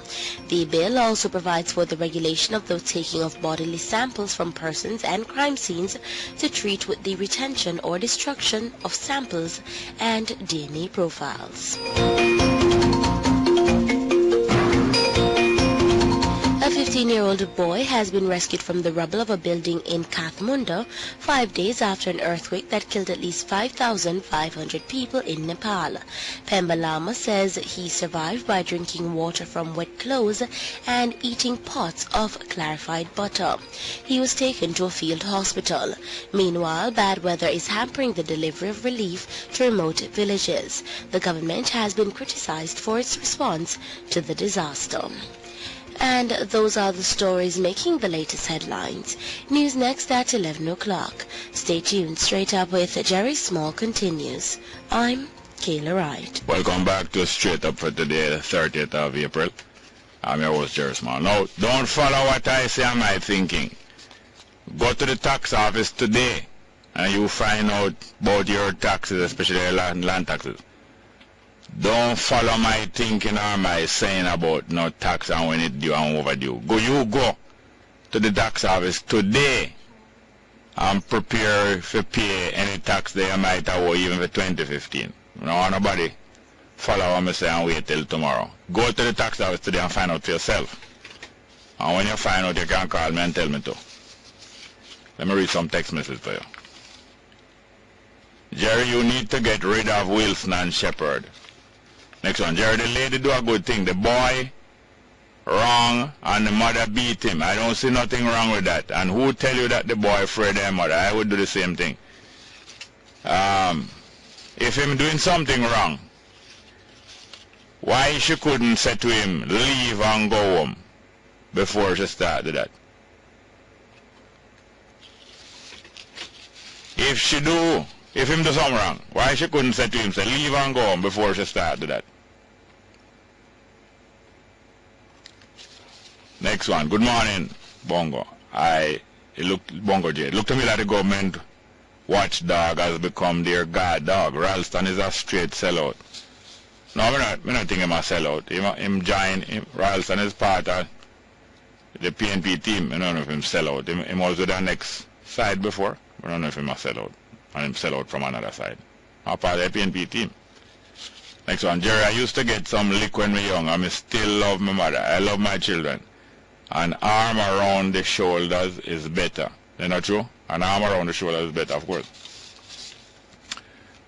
L: The bill also provides for the regulation of the taking of bodily samples from persons and crime scenes to treat with the retention or destruction of samples and DNA profiles. A 15-year-old boy has been rescued from the rubble of a building in Kathmandu 5 days after an earthquake that killed at least 5,500 people in Nepal. Pemba Lama says he survived by drinking water from wet clothes and eating pots of clarified butter. He was taken to a field hospital. Meanwhile, bad weather is hampering the delivery of relief to remote villages. The government has been criticized for its response to the disaster. And those are the stories making the latest headlines. News next at 11 o'clock. Stay tuned. Straight Up with Jerry Small continues. I'm Kayla Wright.
F: Welcome back to Straight Up for today, the 30th of April. I'm your host, Jerry Small. Now, don't follow what I say and my thinking. Go to the tax office today and you find out about your taxes, especially land taxes. Don't follow my thinking or my saying about no tax and when it due and overdue. You go to the tax office today and prepare to pay any tax they might owe even for 2015. I don't want nobody follow what I say and wait till tomorrow. Go to the tax office today and find out for yourself. And when you find out, you can call me and tell me too. Let me read some text message to you. Jerry, you need to get rid of Wilson and Shepard. Next one, Jerry, the lady do a good thing. The boy wrong and the mother beat him. I don't see nothing wrong with that. And who tell you that the boy afraid their mother? I would do the same thing. If him doing something wrong, why she couldn't say to him, leave and go home before she started that? If him do something wrong, why she couldn't say to him, say, leave and go home before she started that? Next one. Good morning, Bongo. Bongo J. It looked to me like the government watchdog has become their guard dog. Ralston is a straight sellout. No, I not think him a sellout. Him join, Ralston is part of the PNP team. I don't know if him sellout. Him was with the next side before. I don't know if him a sellout. And him sell out from another side. I'm part of the PNP team. Next one, Jerry, I used to get some lick when we young. I still love my mother. I love my children. An arm around the shoulders is better. Is that true? An arm around the shoulders is better, of course.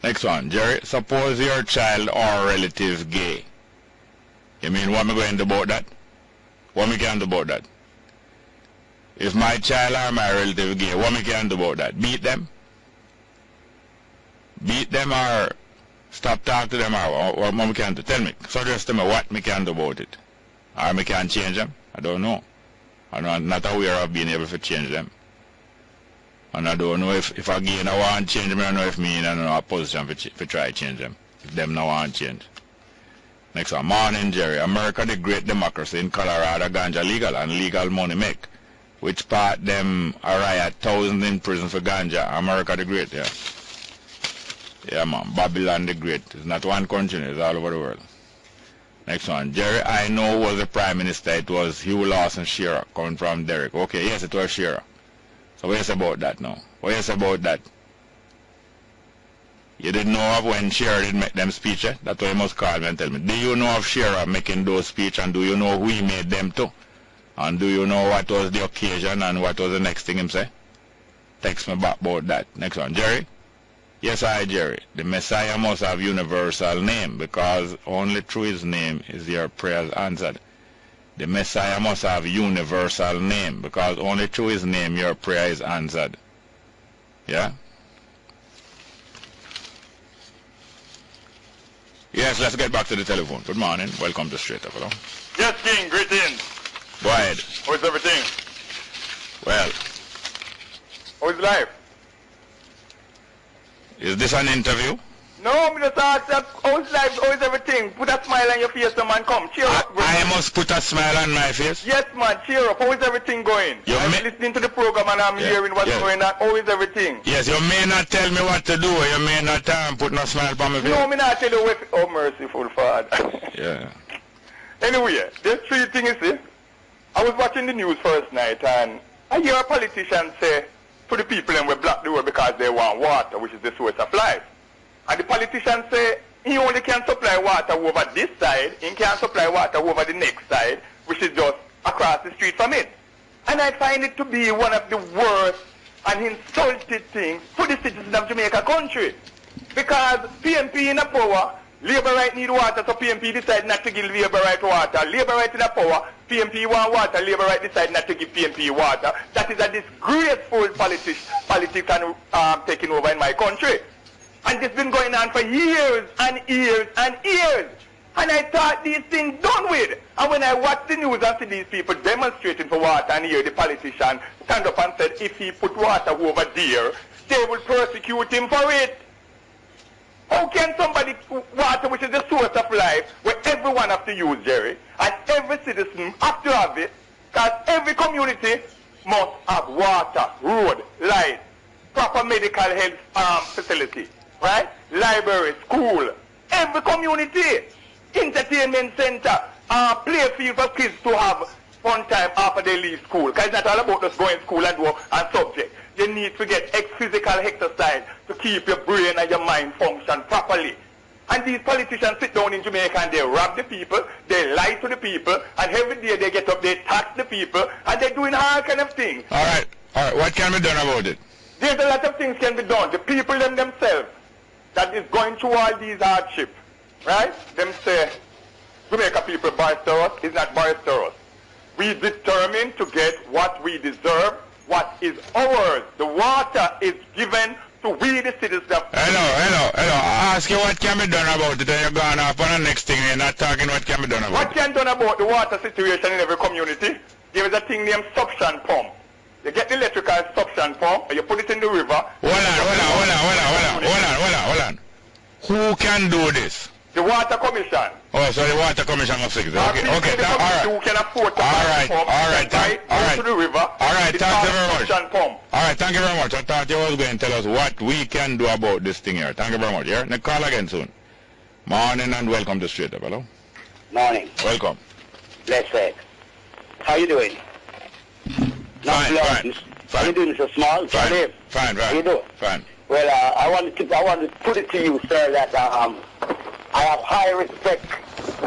F: Next one, Jerry, suppose your child or relative gay. You mean what me going to do about that? What me can do about that? If my child or my relative gay, what me can do about that? Beat them? Beat them or stop talking to them or what me can do? Tell me. Suggest to me what me can do about it. Or me can change them? I don't know. I'm not aware of being able to change them. And I don't know if again I want to change them, I don't know if me in a position to try to change them. If them now want to change. Next one. Morning, Jerry. America the great democracy. In Colorado, ganja legal and legal money make. Which part them a riot, thousands in prison for ganja. America the great, yeah. Yeah, man. Babylon the great. It's not one country, it's all over the world. Next one. Jerry, I know was the Prime Minister. It was Hugh Lawson Shearer coming from Derek. Okay, yes, it was Shearer. So what is about that now? What is about that? You didn't know of when Shearer did make them speech, eh? That's why you must call me and tell me. Do you know of Shearer making those speech, and do you know who he made them to? And do you know what was the occasion and what was the next thing him say? Text me back about that. Next one. Jerry? Yes, Jerry. The Messiah must have universal name, because only through his name is your prayers answered. The Messiah must have universal name, because only through his name your prayer is answered. Yeah? Yes, let's get back to the telephone. Good morning. Welcome to Straight Up. Hello?
M: Yes, King. Greetings.
F: Go ahead.
M: How's everything?
F: Well.
M: How's life?
F: Is this an interview?
M: No, I'm just asking, how's life, how's everything? Put a smile on your face, man. Come, cheer up.
F: I must put a smile on my face?
M: Yes, man, cheer up. How is everything going? I'm listening to the program and I'm hearing what's going on. How is everything?
F: Yes, you may not tell me what to do. You may not put no smile on my face.
M: No, me not tell you what. Oh, merciful Father.
F: Yeah.
M: Anyway, there's three things, see. I was watching the news first night and I hear a politician say to the people and we block the road because they want water, which is the source of life. And the politician say he only can supply water over this side, he can't supply water over the next side, which is just across the street from it. And I find it to be one of the worst and insulting things for the citizens of Jamaica country. Because PMP in a power, Labour right need water, so PMP decide not to give Labour right water. Labour right in a power, PMP want water, Labour right decide not to give PMP water. That is a disgraceful politics and taking over in my country. And this has been going on for years and years and years. And I thought these things done with. And when I watch the news and see these people demonstrating for water and hear the politician stand up and said if he put water over there, they will persecute him for it. How can somebody, water which is the source of life, where everyone has to use, Jerry, and every citizen has to have it, because every community must have water, road, light, proper medical health facility, right? Library, school, every community, entertainment center, play field for kids to have fun time after they leave school. Because it's not all about just going to school and do a subject. You need to get physical exercise to keep your brain and your mind function properly. And these politicians sit down in Jamaica and they rob the people, they lie to the people, and every day they get up, they tax the people, and they're doing all kind of things.
F: All right. What can be done about it?
M: There's a lot of things can be done. The people themselves that is going through all these hardships, right? Them say, Jamaica people boisterous is not boisterous. We determined to get what we deserve, what is ours. The water is given to we the citizens of...
F: Hello. I ask you what can be done about it, and you're going off on the next thing, and you're not talking what can be done about it.
M: What can be done about the water situation in every community? There is a thing named suction pump. You get the electrical suction pump, and you put it in the river.
F: Hold on. Who can do this?
M: The Water Commission.
F: Oh, so the Water Commission must fix it. Okay, all right.
M: Who can afford to
F: to
M: the river.
F: All right, thank you very much.
M: Pump.
F: All right, thank you very much. I thought you was going to tell us what we can do about this thing here. Thank you very much. Yeah, next call again soon. Morning and welcome to Straight Up. Hello.
N: Morning.
F: Welcome.
N: Blessed. How you doing?
F: Fine.
N: How you doing, Mr. Small?
F: Fine.
N: How you doing?
F: Fine.
N: Well, I want to put it to you, sir, that I have high respect,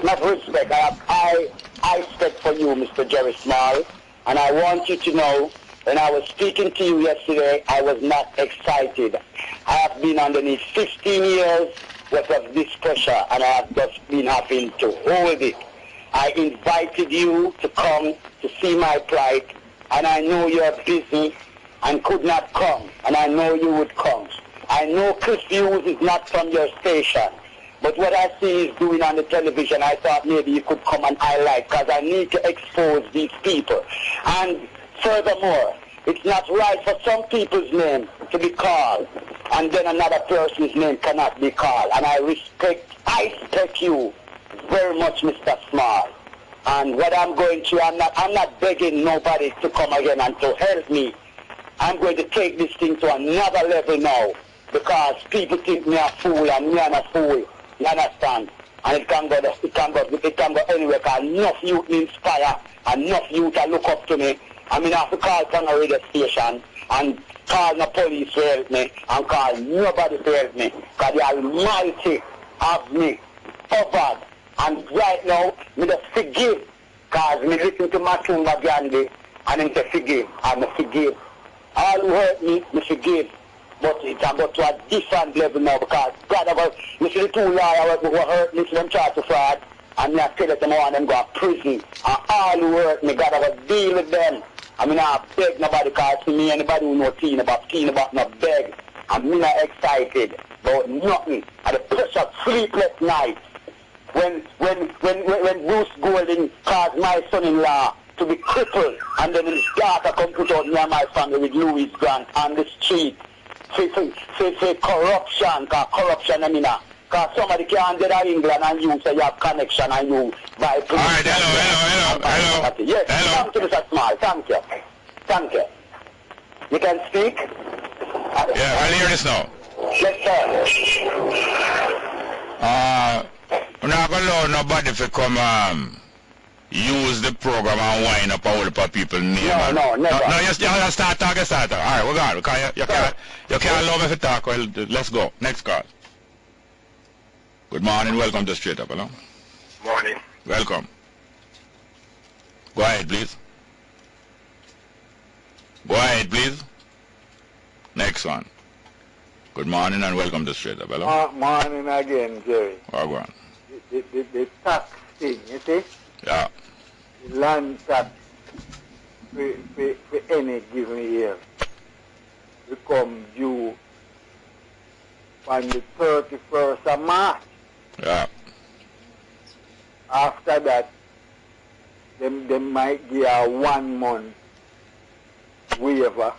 N: not respect, I have high respect for you, Mr. Jerry Small, and I want you to know, when I was speaking to you yesterday, I was not excited. I have been underneath 15 years worth of this pressure, and I have just been having to hold it. I invited you to come to see my plight, and I know you're busy and could not come, and I know you would come. I know Chris Hughes is not from your station, but what I see he's doing on the television, I thought maybe you could come and highlight, because I need to expose these people. And furthermore, it's not right for some people's name to be called, and then another person's name cannot be called. And I respect you very much, Mr. Small. And what I'm going through, I'm not begging nobody to come again and to help me. I'm going to take this thing to another level now, because people think me a fool and me am a fool. You understand? And it can go anywhere, because enough youth inspire, enough youth look up to me. I mean, I have to call from a radio station and call no police to help me and call nobody to help me. Because the Almighty have me covered. And right now, me just forgive. Because me listen to Matumba Gandhi and him say forgive. And me forgive. All who hurt me, me forgive. But it's got to a different level now because God about, you see the two lawyers who hurt me, so them try to fraud. And I tell them all them go to prison. And all who hurt me, God about deal with them. I mean, I beg nobody because to me, anybody who know teen about not beg. And me not excited about nothing. And the pressure sleepless nights. When Bruce Golding caused my son-in-law to be crippled, and then his daughter come put out me and my family with Louis Grant on the street. Say corruption, because corruption, I mean, because somebody can't get out of England and you say you have connection and you buy police.
F: All right, hello.
N: Yes,
F: hello.
N: thank you, Mr. Small, thank you. Thank you. You can speak?
F: Yeah, I'll hear this now.
N: Yes, sir.
F: We're not going to allow nobody to come use the program and wind up a whole heap of people's name.
N: No, never.
F: No, you start talking. All right, we're gone. You can't allow me to talk. Well, let's go. Next call. Good morning. Welcome to Straight Up. Hello?
O: Morning.
F: Welcome. Go ahead, please. Go ahead, please. Next one. Good morning and welcome to Straight Up. Hello?
O: Morning again, Jerry.
F: Oh, go on.
O: The tax thing, you see?
F: Yeah.
O: The land tax for any given year become due on the 31st of March.
F: Yeah.
O: After that, they might give a 1 month waiver.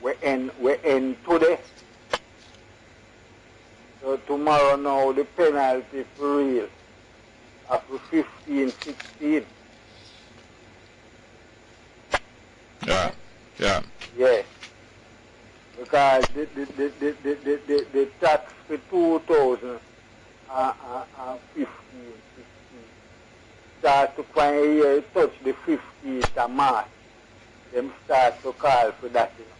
O: We end today. So tomorrow now the penalty for real after 15, 16.
F: Yeah.
O: Yeah. Because the tax for 2015, 16 start to find a year touch the 15th of March. Them start to call for that, you know.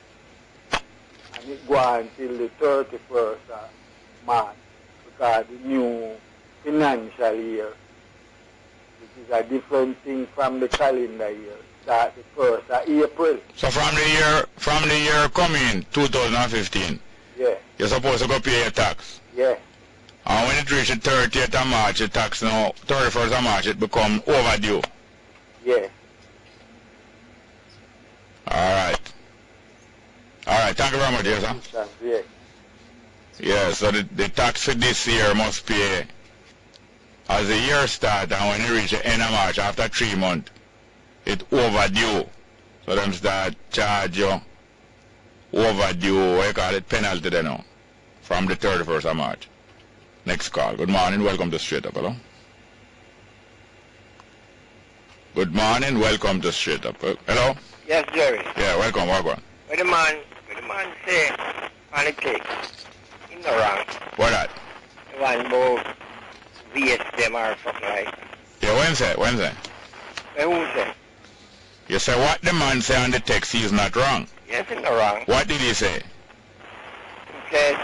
O: And it go on until the 31st of March because the new financial year, which is a different thing from the calendar year, start the 1st of April.
F: So from the year coming, 2015,
O: yeah,
F: you're supposed to go pay your tax.
O: Yeah.
F: And when it reaches the 30th of March, the tax now, 31st of March, it becomes overdue.
O: Yeah.
F: All right, thank you very much, yes, sir.
O: Yeah.
F: Yeah, so the tax for this year must pay as the year starts and when it reaches the end of March, after 3 months, it overdue. So them start charge you overdue, what you call it, penalty then now, from the 31st of March. Next call. Good morning, welcome to Straight Up, hello? Good morning, welcome to Straight Up. Hello?
K: Yes, Jerry.
F: Yeah, welcome, welcome.
K: What the man say, politics, in the wrong.
F: What that?
K: The one about VS them or something like that.
F: Yeah, Wednesday.
K: Who say?
F: You say what the man say on the text, he is not wrong.
K: Yes, in the wrong.
F: What did he say?
K: He said,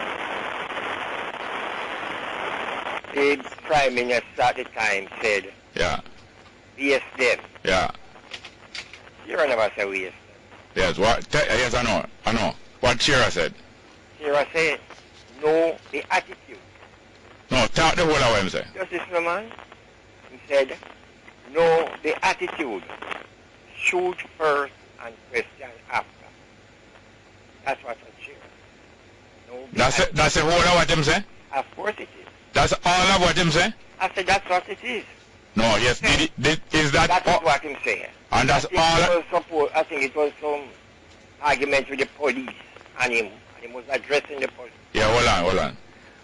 K: the Prime Minister at the time said,
F: yeah,
K: VS them.
F: Yeah.
K: You never say VS.
F: Yes, what? Yes, I know. What Shira said?
K: Shira said, no, the attitude.
F: No, talk the whole of what him say.
K: Just listen, man. He said, no, the attitude. Shoot first and question after. That's what Shira. No,
F: that's the whole of what him say?
K: Of course it is.
F: That's all of what him say?
K: I said, that's what it is.
F: No, yes, is that...
K: That is what him say.
F: And that's all...
K: I think it was some argument with the police and him was addressing the police.
F: Yeah, hold on.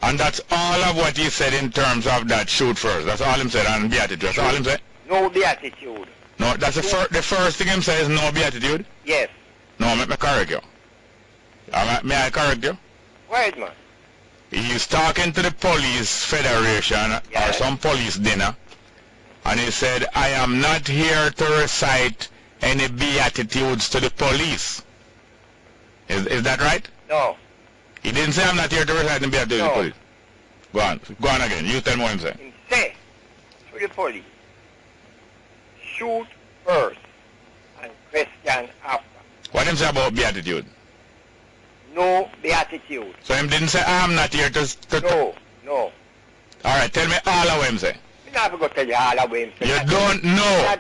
F: And that's all of what he said in terms of that shoot first. That's all him said, and beatitude. That's all him said?
K: No beatitude.
F: No, that's the first thing him said is no beatitude?
K: Yes.
F: No, let me correct you. May I correct you?
K: Right, man.
F: He's talking to the police federation or some police dinner, and he said, I am not here to recite any beatitudes to the police. Is that right?
H: No.
F: He didn't say I'm not here to recite and be at the police. Go on again. You tell me what him say.
H: Him say to the police, shoot first and question after.
F: What him say about beatitude?
H: No beatitude.
F: So him didn't say I'm not here to
H: No.
F: Alright, tell me all of what him say.
H: I'm not going to tell you all of what him say.
F: You don't know.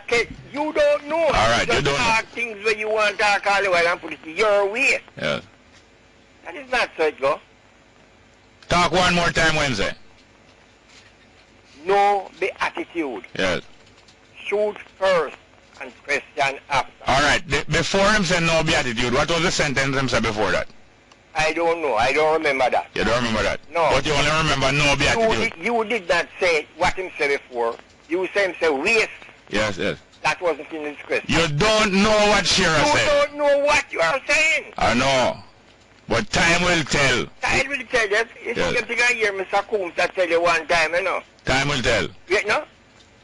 H: You don't know.
F: Alright, you don't know.
H: Talk things where you want to talk all the while and put it your way.
F: Yes.
H: That is not so it go.
F: Talk one more time what him say.
H: No beatitude.
F: Yes.
H: Shoot first and question after.
F: Alright, before him say no beatitude, what was the sentence him said before that?
H: I don't know. I don't remember that.
F: You don't remember that?
H: No.
F: But you only remember no beatitude.
H: You did not say what him said before. You said him say waste.
F: Yes.
H: That wasn't in his question.
F: You don't know what Shira said.
H: You don't know what you are saying.
F: I know. But time will tell.
H: Time will tell. Yes. If you can hear Mr. Coombs that tell you one time, you know.
F: Time will tell.
H: You know?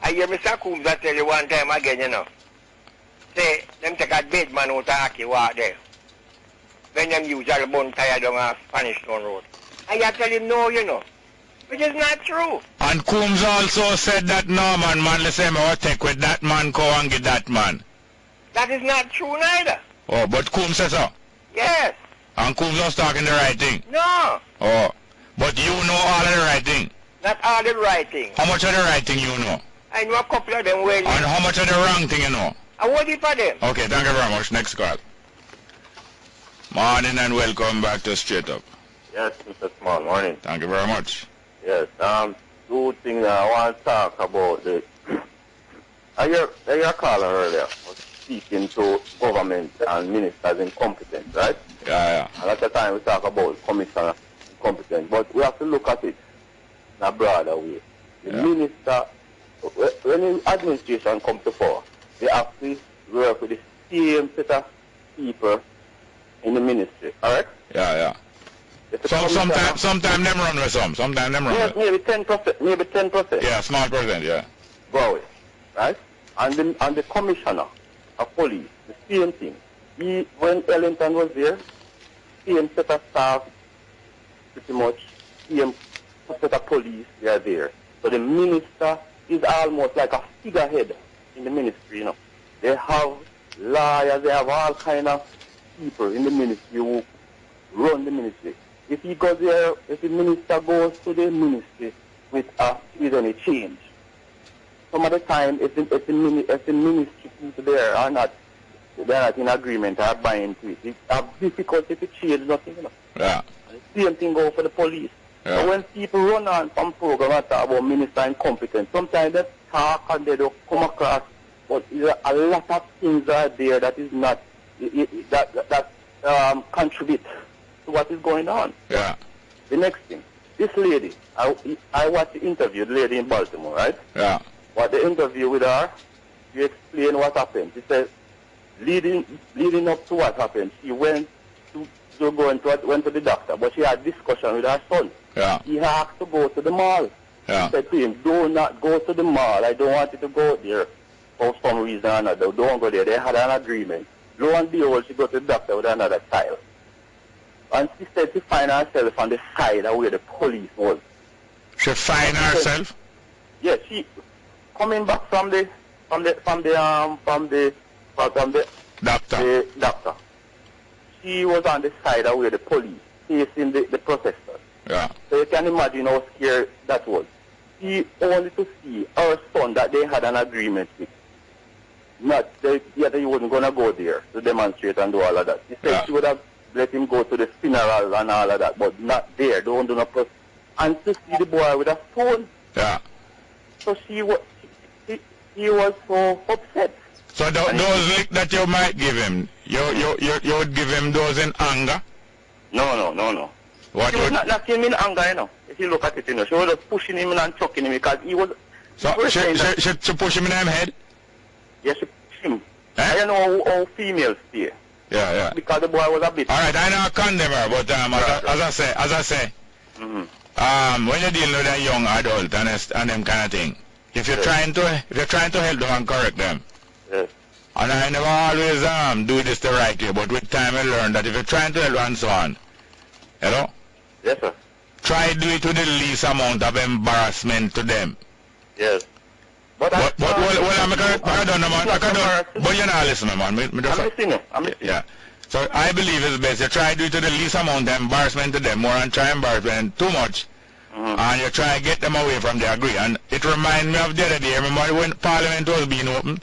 H: I hear Mr. Coombs that tell you one time again, you know. Say, them take a dead man out of Aki walk there. When them usually bun tire down a Spanish Town Road. And you tell him no, you know. Which is not true.
F: And Coombs also said that no man, let's say I take with that man, go and get that man.
H: That is not true neither.
F: Oh, but Coombs says so?
H: Yes.
F: And Coombs was talking the right thing?
H: No.
F: Oh, but you know all of the right thing?
H: Not all the right thing.
F: How much of the right thing you know?
H: I know a couple of them well.
F: And how much of the wrong thing you know?
H: I want it for them.
F: Okay, thank you very much. Next call. Morning and welcome back to Straight Up.
P: Yes, Mr. Small, morning.
F: Thank you very much.
P: Yes, two things I want to talk about. I hear a caller earlier was speaking to government and ministers incompetent, right?
F: Yeah.
P: And at the time we talk about commissioner incompetent, but we have to look at it in a broader way. The minister, when the administration comes to power, they have to work with the same set of people in the ministry, alright?
F: Yeah. So sometimes them run with some. Sometimes them run with.
P: Maybe 10%.
F: Yeah, small percent, yeah.
P: Go away, right? And the commissioner of police, the same thing. When Ellington was there, same set of staff, pretty much, same set of police, they are there. So the minister is almost like a figurehead in the ministry, you know. They have lawyers, they have all kind of people in the ministry who run the ministry. If he goes there, if the minister goes to the ministry with any change, some of the time if the ministry people there are not in agreement or buying to it, it's difficult to change nothing, you know.
F: Yeah.
P: And the same thing goes for the police.
F: Yeah.
P: So when people run on some program and talk about minister incompetence, sometimes they talk and they don't come across, but a lot of things are there that is not that contribute to what is going on.
F: Yeah.
P: The next thing, this lady, I watched the interview, the lady in Baltimore, right?
F: Yeah.
P: What the interview with her, she explained what happened. She said, leading up to what happened, she went to the doctor, but she had discussion with her son.
F: Yeah.
P: He asked to go to the mall.
F: Yeah.
P: She said to him, do not go to the mall. I don't want you to go there for some reason or another. Don't go there. They had an agreement. Lo and behold, she go to the doctor with another child. And she said she find herself on the side of where the police was.
F: She find herself?
P: Yes, she coming back from the doctor. She was on the side of where the police facing the protesters.
F: Yeah.
P: So you can imagine how scared that was. She only to see her son that they had an agreement with. Not that he wasn't gonna go there to demonstrate and do all of that. She said she would have let him go to the funeral and all of that, but not there. Don't do no protest. And to see the boy with a phone.
F: Yeah.
P: So he was so upset.
F: So those licks that you might give him, you would give him those in anger?
P: No.
F: What
P: she was not knocking him in anger, you know. If you look at it, you know, she was just pushing him and choking him because he was.
F: So she push him in his head?
P: Yes, she pushed him. I don't know how females stay.
F: Yeah.
P: Because the boy was a bit.
F: All right, I know I condemn her, but as I say, when you're dealing with a young adult and them kind of thing, if you're trying to help them and correct them, And I never always do this the right way, but with time I learned that if you're trying to help and so on, hello?
P: Yes, sir.
F: Try do it with the least amount of embarrassment to them.
P: Yes.
F: But I don't know, man. But you're not listening, man.
P: I'm listening.
F: Yeah. So I believe it's best you try to do it to the least amount of embarrassment to them, more than try embarrassment too much. And you try to get them away from the agree. And it reminds me of the other day, remember when Parliament was being opened?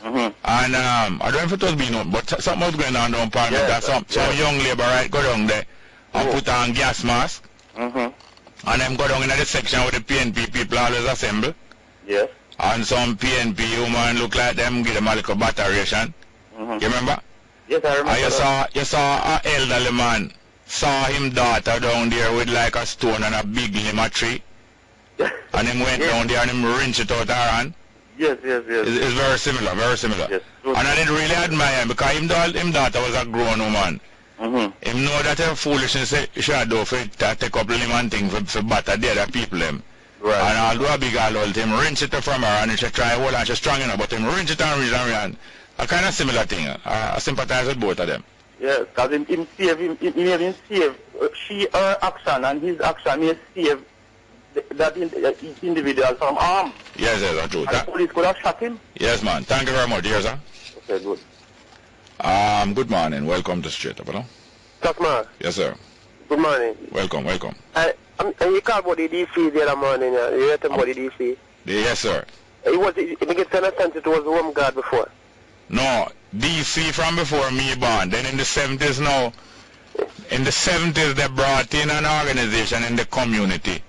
F: And I don't know if it was being opened, but something was going on down Parliament. That some young labor right go down there and put on gas mask. And them go down in the section where the PNP people always assemble.
P: Yes.
F: And some PNP woman look like them, give them a little batteration. You remember?
P: Yes, I remember.
F: And you saw an elderly man, saw him daughter down there with like a stone and a big lima tree. And him went down there and him wrenched it out of her hand.
P: Yes.
F: It's very similar, very similar.
P: Yes.
F: And I didn't really admire him because him daughter was a grown woman. Him know that a foolishness should do for take up limb and thing for batter the other people them.
P: Right.
F: And although a big old him wrench it from her and she try hold and she's strong enough, but him wrench it and a kind of similar thing. I sympathize with both of them.
P: Yes, because him save she her action and his action may save that individual from harm.
F: Yes, that's true.
P: And the police could have shot him.
F: Yes, man. Thank you very much. Yes, sir.
P: Okay, good.
F: Good morning. Welcome to Straight Up, hello?
Q: Talkman.
F: Yes, sir.
Q: Good morning.
F: Welcome.
Q: And you called about the DC the other morning, you heard about the DC?
F: Yes, sir.
Q: It makes sense it was home guard before.
F: No, DC from before me born. Then in the 70s now, in the 70s they brought in an organization in the community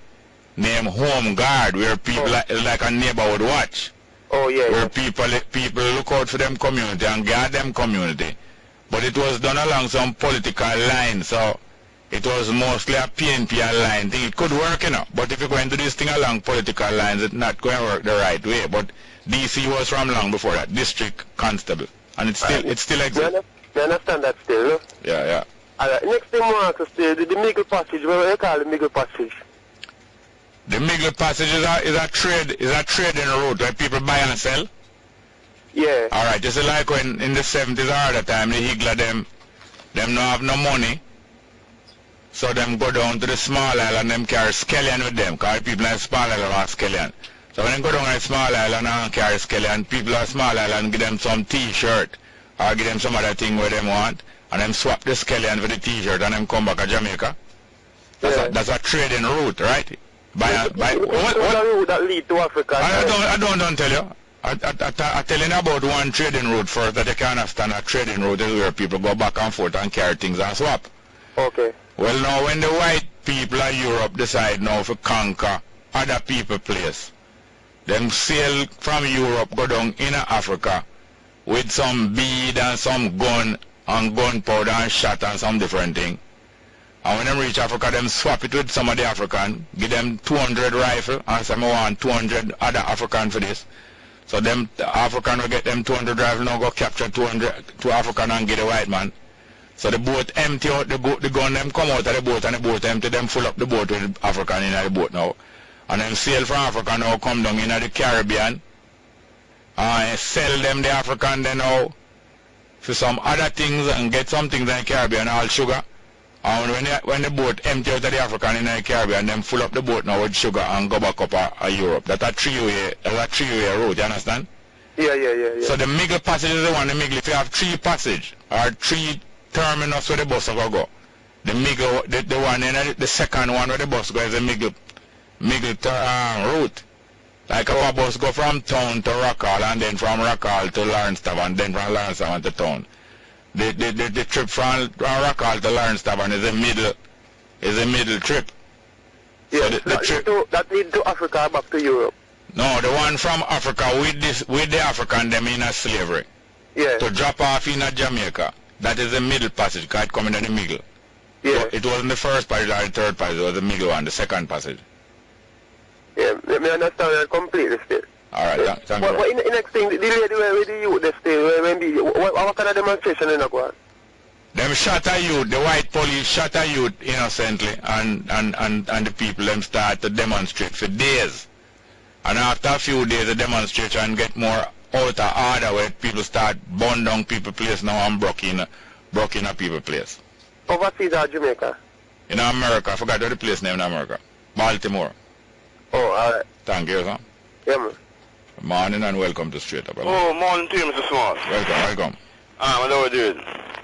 F: named Home Guard, where people like a neighborhood watch.
Q: Oh, yeah.
F: Where people look out for them community and guard them community. But it was done along some political lines, so it was mostly a PNP line thing. It could work, you know, but if you're going to do this thing along political lines, it's not going to work the right way. But DC was from long before that, district constable, and it still exists.
Q: You understand that still, no?
F: Yeah.
Q: Alright, next thing I want to say, the Miggle Passage, what do you call the Miggle Passage?
F: The Miggle Passage is a trading route where people buy and sell.
Q: Yeah.
F: Alright, just like when in the 70s or the time the Higgler them no have no money. So them go down to the small island, them carry scallion with them, because people in small island have scallion. So when they go down to the small island and carry scallion, people at small island give them some t-shirt or give them some other thing where they want, and them swap the scallion for the t-shirt and them come back to Jamaica. That's a trading route, right?
Q: What route that lead to Africa?
F: I don't tell you. I tell you about one trading route first that you can understand. A trading route is where people go back and forth and carry things and swap.
Q: Okay.
F: Well, now when the white people of Europe decide now to conquer other people place, them sail from Europe, go down in Africa with some bead and some gun and gunpowder and shot and some different thing. And when them reach Africa, them swap it with some of the African, give them 200 rifle and some want 200 other African for this. So them African will get them 200 rifle, now go capture 2 African and get the white man. So the boat empty out, the gun them come out of the boat and the boat empty, them full up the boat with African in the boat now. And then sail from Africa now come down in the Caribbean and sell them the African then now for some other things and get some things in the Caribbean, all sugar. And when the boat empty out of the African in the Caribbean, them full up the boat now with sugar and go back up Europe. That's a three-way road, you understand?
Q: Yeah.
F: So the Miggle Passage is the one, if you have 3 passage or 3 terminus where the bus will go. The Miggle, the one in the second one where the bus goes is the Miggle route. Like if a bus go from town to Rockall and then from Rockall to Lawrence and then from Lawrence to town. The trip from Rockall to Lawrence is a middle trip.
Q: Yeah, so that lead to Africa back to Europe.
F: No, the one from Africa with the African them in a slavery.
Q: Yeah.
F: To drop off in Jamaica. That is the middle passage, because it coming in the middle.
Q: Yeah.
F: So it wasn't the first passage or the third passage, it was the middle one, the second passage.
Q: Yeah, let me understand that completely still.
F: Alright, thank you.
Q: But in the next thing, the lady where the youth they stay, what kind of demonstration in the go on?
F: Them shot a youth, the white police shot a youth innocently, and the people them start to demonstrate for days. And after a few days the demonstration get more out of order where people start burn down people place now and broke in a people place.
Q: Overseas or Jamaica?
F: In America, I forgot what the place name in America. Baltimore.
Q: Oh, alright.
F: Thank you, sir.
Q: Yeah, man.
F: Morning and welcome to Straight Up.
R: Oh, morning to you, Mr. Small.
F: Welcome.
R: What are we doing?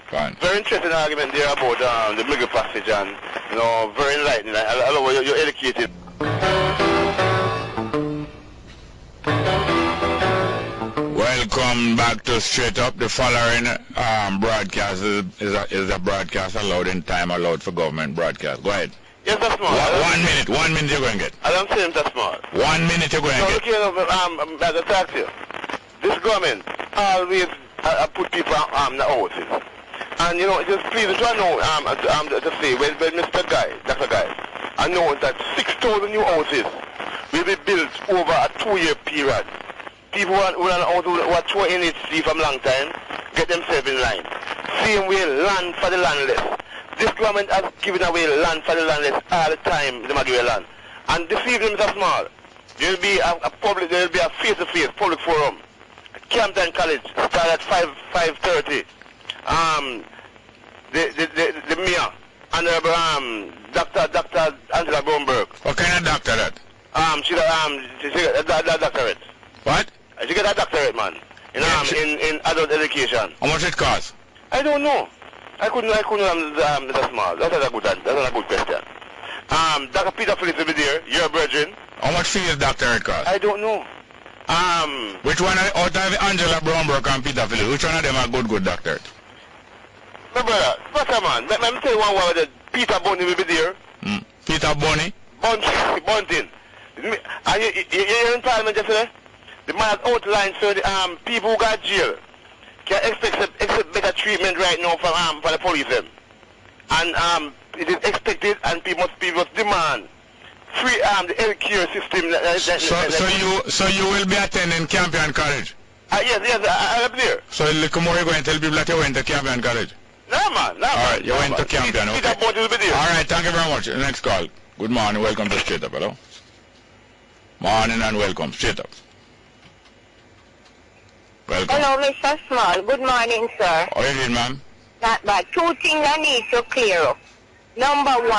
F: Fine.
R: Very interesting argument there about the middle passage and, you know, very enlightening. I love how you're educated.
F: Welcome back to Straight Up. The following broadcast is a broadcast allowed in time allowed for government broadcast. Go ahead.
R: Yes, that's small.
F: 1 minute you're going to get.
R: I'm saying that's small.
F: 1 minute you're going to get.
R: As I talk to you, this government always put people on the houses. And, you know, just please try to know, to say, when Mr. Guy, Dr. Guy, I know that 6,000 new houses will be built over a 2-year period. People who are throwing in it from a long time get themselves in line. Same way, land for the landless. This government has given away land for the landless all the time. They might give away land. And this evening, Mr. Small, there will be a face-to-face public forum at Campton College. Start at 5:30. The mayor, Honorable Dr. Angela Bromberg.
F: What kind of doctor that?
R: She got a doctorate.
F: What?
R: She got a doctorate, man. In adult education.
F: How much it cost?
R: I don't know. I couldn't Mr. Small. That's not a good question. Dr. Peter Phillips will be there. You're a virgin.
F: How much fee is doctorate cost?
R: I don't know.
F: Which one out of Angela Bromberg and Peter Phillips, which one of them are good doctorate?
R: My brother, man, let me tell you one word that Peter Bunny will be there.
F: Peter Bunny?
R: Bunting. And you're in Parliament yesterday? The man has outlined so the people who got jail can expect better treatment right now from the police them. And it is expected and people must demand free the health care system.
F: So you will be attending Campion College?
R: Yes, I'll be there.
F: So look more you're going to tell people that you went to Campion College?
R: No, man.
F: Alright, you went to Campion, okay. Alright, thank you very much. Next call. Good morning, welcome to Straight Up, hello? Morning and welcome, Straight Up. Welcome.
S: Hello, Mr. Small. Good morning, sir.
F: How are you doing, ma'am?
S: Not bad. 2 things I need to clear up. Number 1,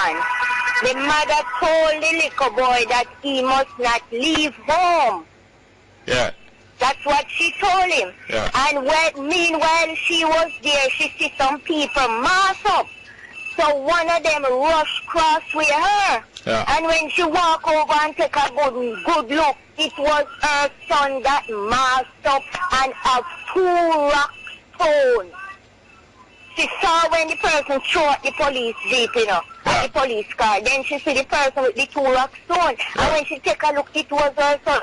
S: the mother told the little boy that he must not leave home.
F: Yeah.
S: That's what she told him.
F: Yeah.
S: And meanwhile she was there, she see some people mass up. So one of them rushed cross with her.
F: Yeah.
S: And when she walk over and take a good look, it was her son that masked up and have 2 rock stones. She saw when the person threw at the police jeep, you know, at the police car. Then she see the person with the 2 rock stones. Yeah. And when she take a look, it was her son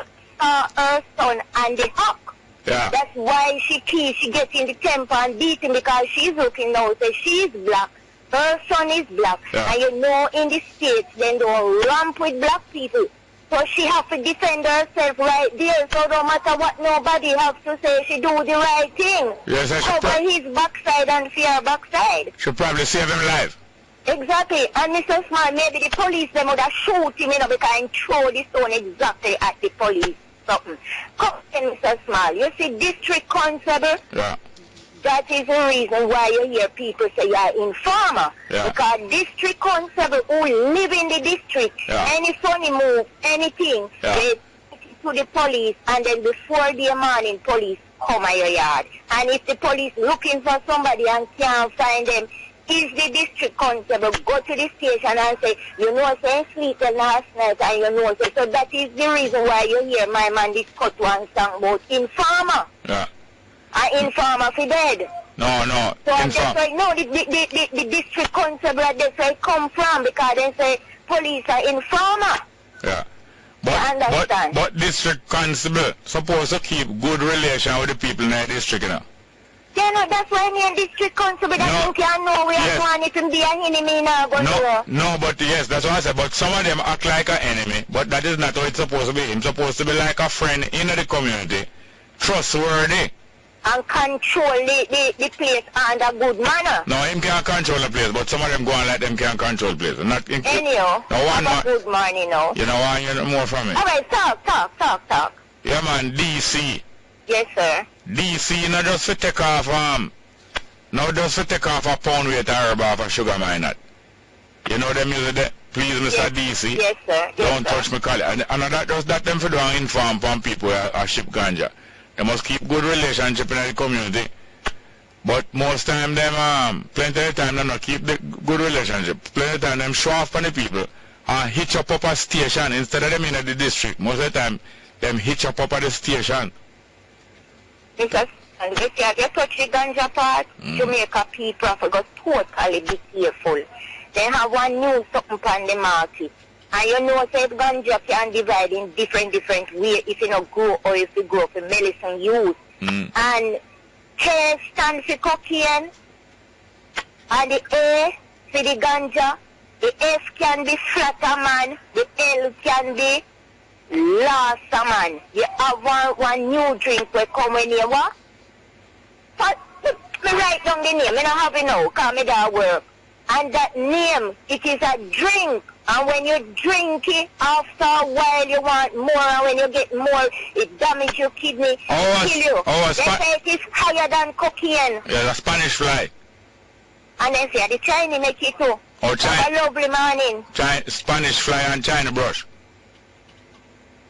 S: and the hawk.
F: Yeah.
S: That's why she gets in the temper and beat him, because she's looking now, so she's black. Her son is black.
F: Yeah.
S: And you know in the States, then they don't ramp with black people. So she has to defend herself right there. So no matter what nobody has to say, she do the right thing.
F: Yes,
S: cover his backside and fear backside.
F: She'll probably save him life.
S: Exactly. And Mr. Small, maybe the police them would have shoot him, you know, because he throw the stone exactly at the police. Something. Come in, Mr. Small. You see, district constable?
F: Yeah.
S: That is the reason why you hear people say you're informer.
F: Yeah.
S: Because district constable who live in the district, any funny move, anything, they take it to the police, and then before the morning, police come at your yard. And if the police looking for somebody and can't find them, is the district constable go to the station and say, you know, say sleep last night, and you know, say, so that is the reason why you hear my man discuss one song about informer.
F: Yeah.
S: An informer for dead.
F: No.
S: So that's why, no, the district constable, that's where it come from, because they say police are informer.
F: Yeah. But district constable supposed to keep good relation with the people in the district, you know.
S: Yeah, no, that's why me and district constable that can't know we are going to be an enemy now.
F: No, but yes, that's what I said. But some of them act like an enemy, but that is not how it's supposed to be. It's supposed to be like a friend in the community, trustworthy.
S: And control the place and a good manner.
F: No, him can't control the place, but some of them go on like them can't control the place.
S: Anyhow, have a good morning now.
F: You know why you know more from me?
S: Alright, talk.
F: Yeah, man, DC.
S: Yes, sir.
F: DC not just to take off no just to take off a pound weight of herb off a sugar mine not. You know them use it, please Mr. DC.
S: Yes, sir.
F: Don't touch me collie. And that just that them for doing inform from people who ship ganja. They must keep good relationship in the community. But most time them plenty of time they not keep the good relationship. Plenty of time them show off on the people and hitch up a station instead of them in the district. Most of the time them hitch up at the station.
S: Because and if you touch the ganja part, Jamaica people have to go totally be careful. They have one new something on the market. And you know say ganja can divide in different ways if you not grow or if you grow for medicine use. And K stands for cocaine, and the A for the ganja, the S can be flatter man, the L can be lassa man. You have one new drink where come when you what? But me write down the name, I don't have it now, because me that work. And that name, it is a drink. And when you drink it, after a while you want more, and when you get more, it damages your kidney, kill you. They say it is higher than cocaine.
F: Yeah, the Spanish fly.
S: And then say the Chinese make it too.
F: Oh,
S: Have a lovely morning.
F: Spanish fly and China brush.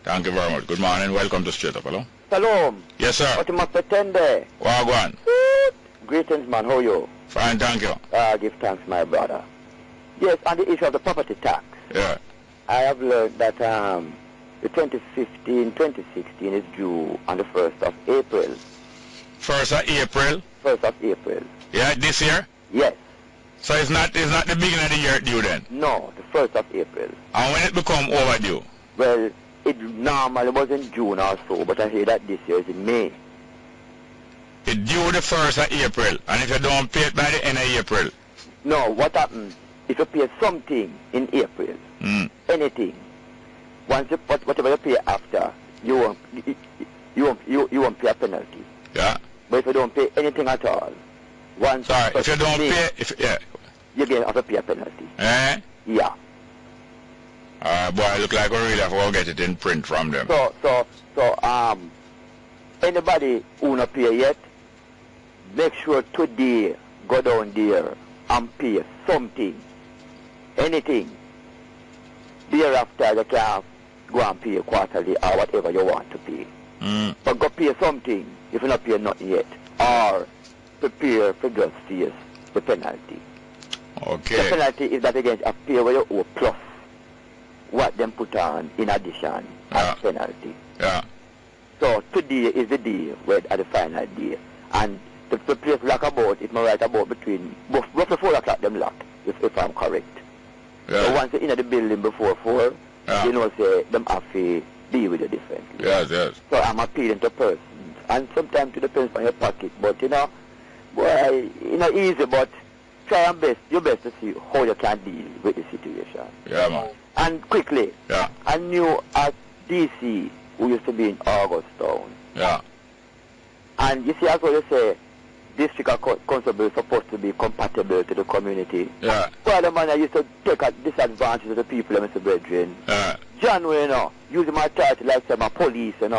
F: Thank you very much. Good morning. Welcome to Straight Up. Hello?
T: Shalom.
F: Yes, sir.
T: What you must pretend there?
F: Wagwan.
T: Greetings, man. How are you?
F: Fine, thank you.
T: Give thanks, my brother. Yes, on the issue of the property tax.
F: Yeah.
T: I have learned that the 2016 is due on the 1st of April.
F: 1st of April?
T: 1st of April.
F: Yeah, this year?
T: Yes.
F: So it's not the beginning of the year due then?
T: No, the 1st of April.
F: And when it become overdue?
T: Well, it normally was in June or so, but I hear that this year is in May.
F: It due the 1st of April, and if you don't pay it by the end of April?
T: No, what happens? If you pay something in April, anything, once you put whatever you pay after, you won't pay a penalty.
F: Yeah.
T: But if you don't pay anything at all, once
F: if you don't pay,
T: you have to pay a penalty.
F: Eh?
T: Yeah.
F: Boy, look like we really have to get it in print from them.
T: So anybody who not pay yet, make sure today go down there and pay something. Anything. Thereafter, you can go and pay quarterly or whatever you want to pay. But go pay something if you not pay nothing yet. Or prepare for just face the penalty.
F: Okay.
T: The penalty is that against a pay where you owe plus what them put on in addition as penalty.
F: Yeah.
T: So today is the day where at the final day. And the place lock about, it may right about between roughly 4 o'clock them lock, if I'm correct.
F: Yeah.
T: So once you're in the building before 4, you know say them have to deal with it differently.
F: Yes, yes.
T: So I'm appealing to persons. And sometimes it depends on your pocket. But you know, boy, easy, but try your best to see how you can deal with the situation.
F: Yeah, man.
T: And quickly, I knew at DC who used to be in Augustown.
F: Yeah.
T: And you see, as well you say, district constable is supposed to be compatible to the community.
F: Yeah.
T: Well, the man I used to take a disadvantage of the people, Mr. Brethren.
F: Yeah.
T: John, using my title like say my police, And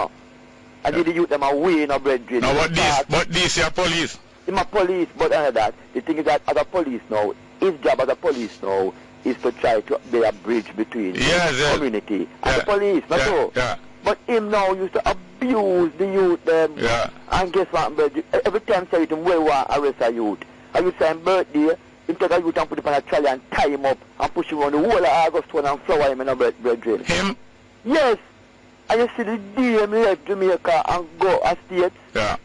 T: did the youth them away, brethren.
F: Now, what this your police?
T: In my police, but under that, the thing is that as a police now, his job as a police now is to try to be a bridge between the community and the police, not so.
F: Yeah.
T: But him now used to abuse the youth them.
F: Yeah.
T: And guess what, brethren? Every time say it him well want arrest a youth. I used to say him birthday, him take a youth and put him on a trolley and tie him up and push him on the whole of Augustown and flower him in a brethren.
F: Him?
T: Yes. And you see the day him left Jamaica and go a state.
F: Yeah.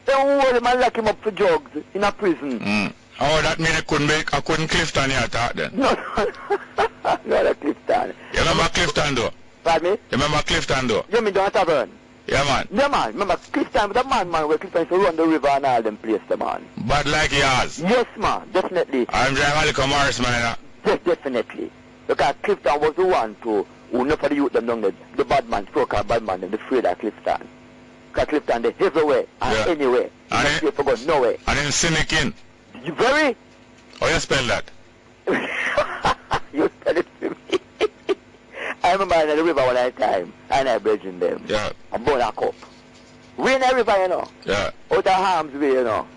T: Then hold him and lock him up for drugs in a prison.
F: Oh, that mean I couldn't Clifton here talk then?
T: No, not Clifton.
F: You remember Clifton though?
T: Pardon me?
F: You remember Clifton though?
T: You mean down Tavern?
F: Yeah, man.
T: Yeah, man. Remember Clifton with the man where Clifton used to run the river and all them places, man.
F: But like yours?
T: Yes, man. Definitely.
F: I'm driving a little Morris, man.
T: Yes, definitely. Because Clifton was the one who never the youth them down the bad man, so-called bad man, them the afraid of Clifton. Because Clifton, they everywhere and anywhere. And they forgot nowhere.
F: And then cynic in.
T: You very?
F: How you spell that?
T: You spell it to me. I remember in the river one time, and I bridging them.
F: Yeah.
T: I bought a cup. Rain River, you know.
F: Yeah.
T: Out of harm's way, you know.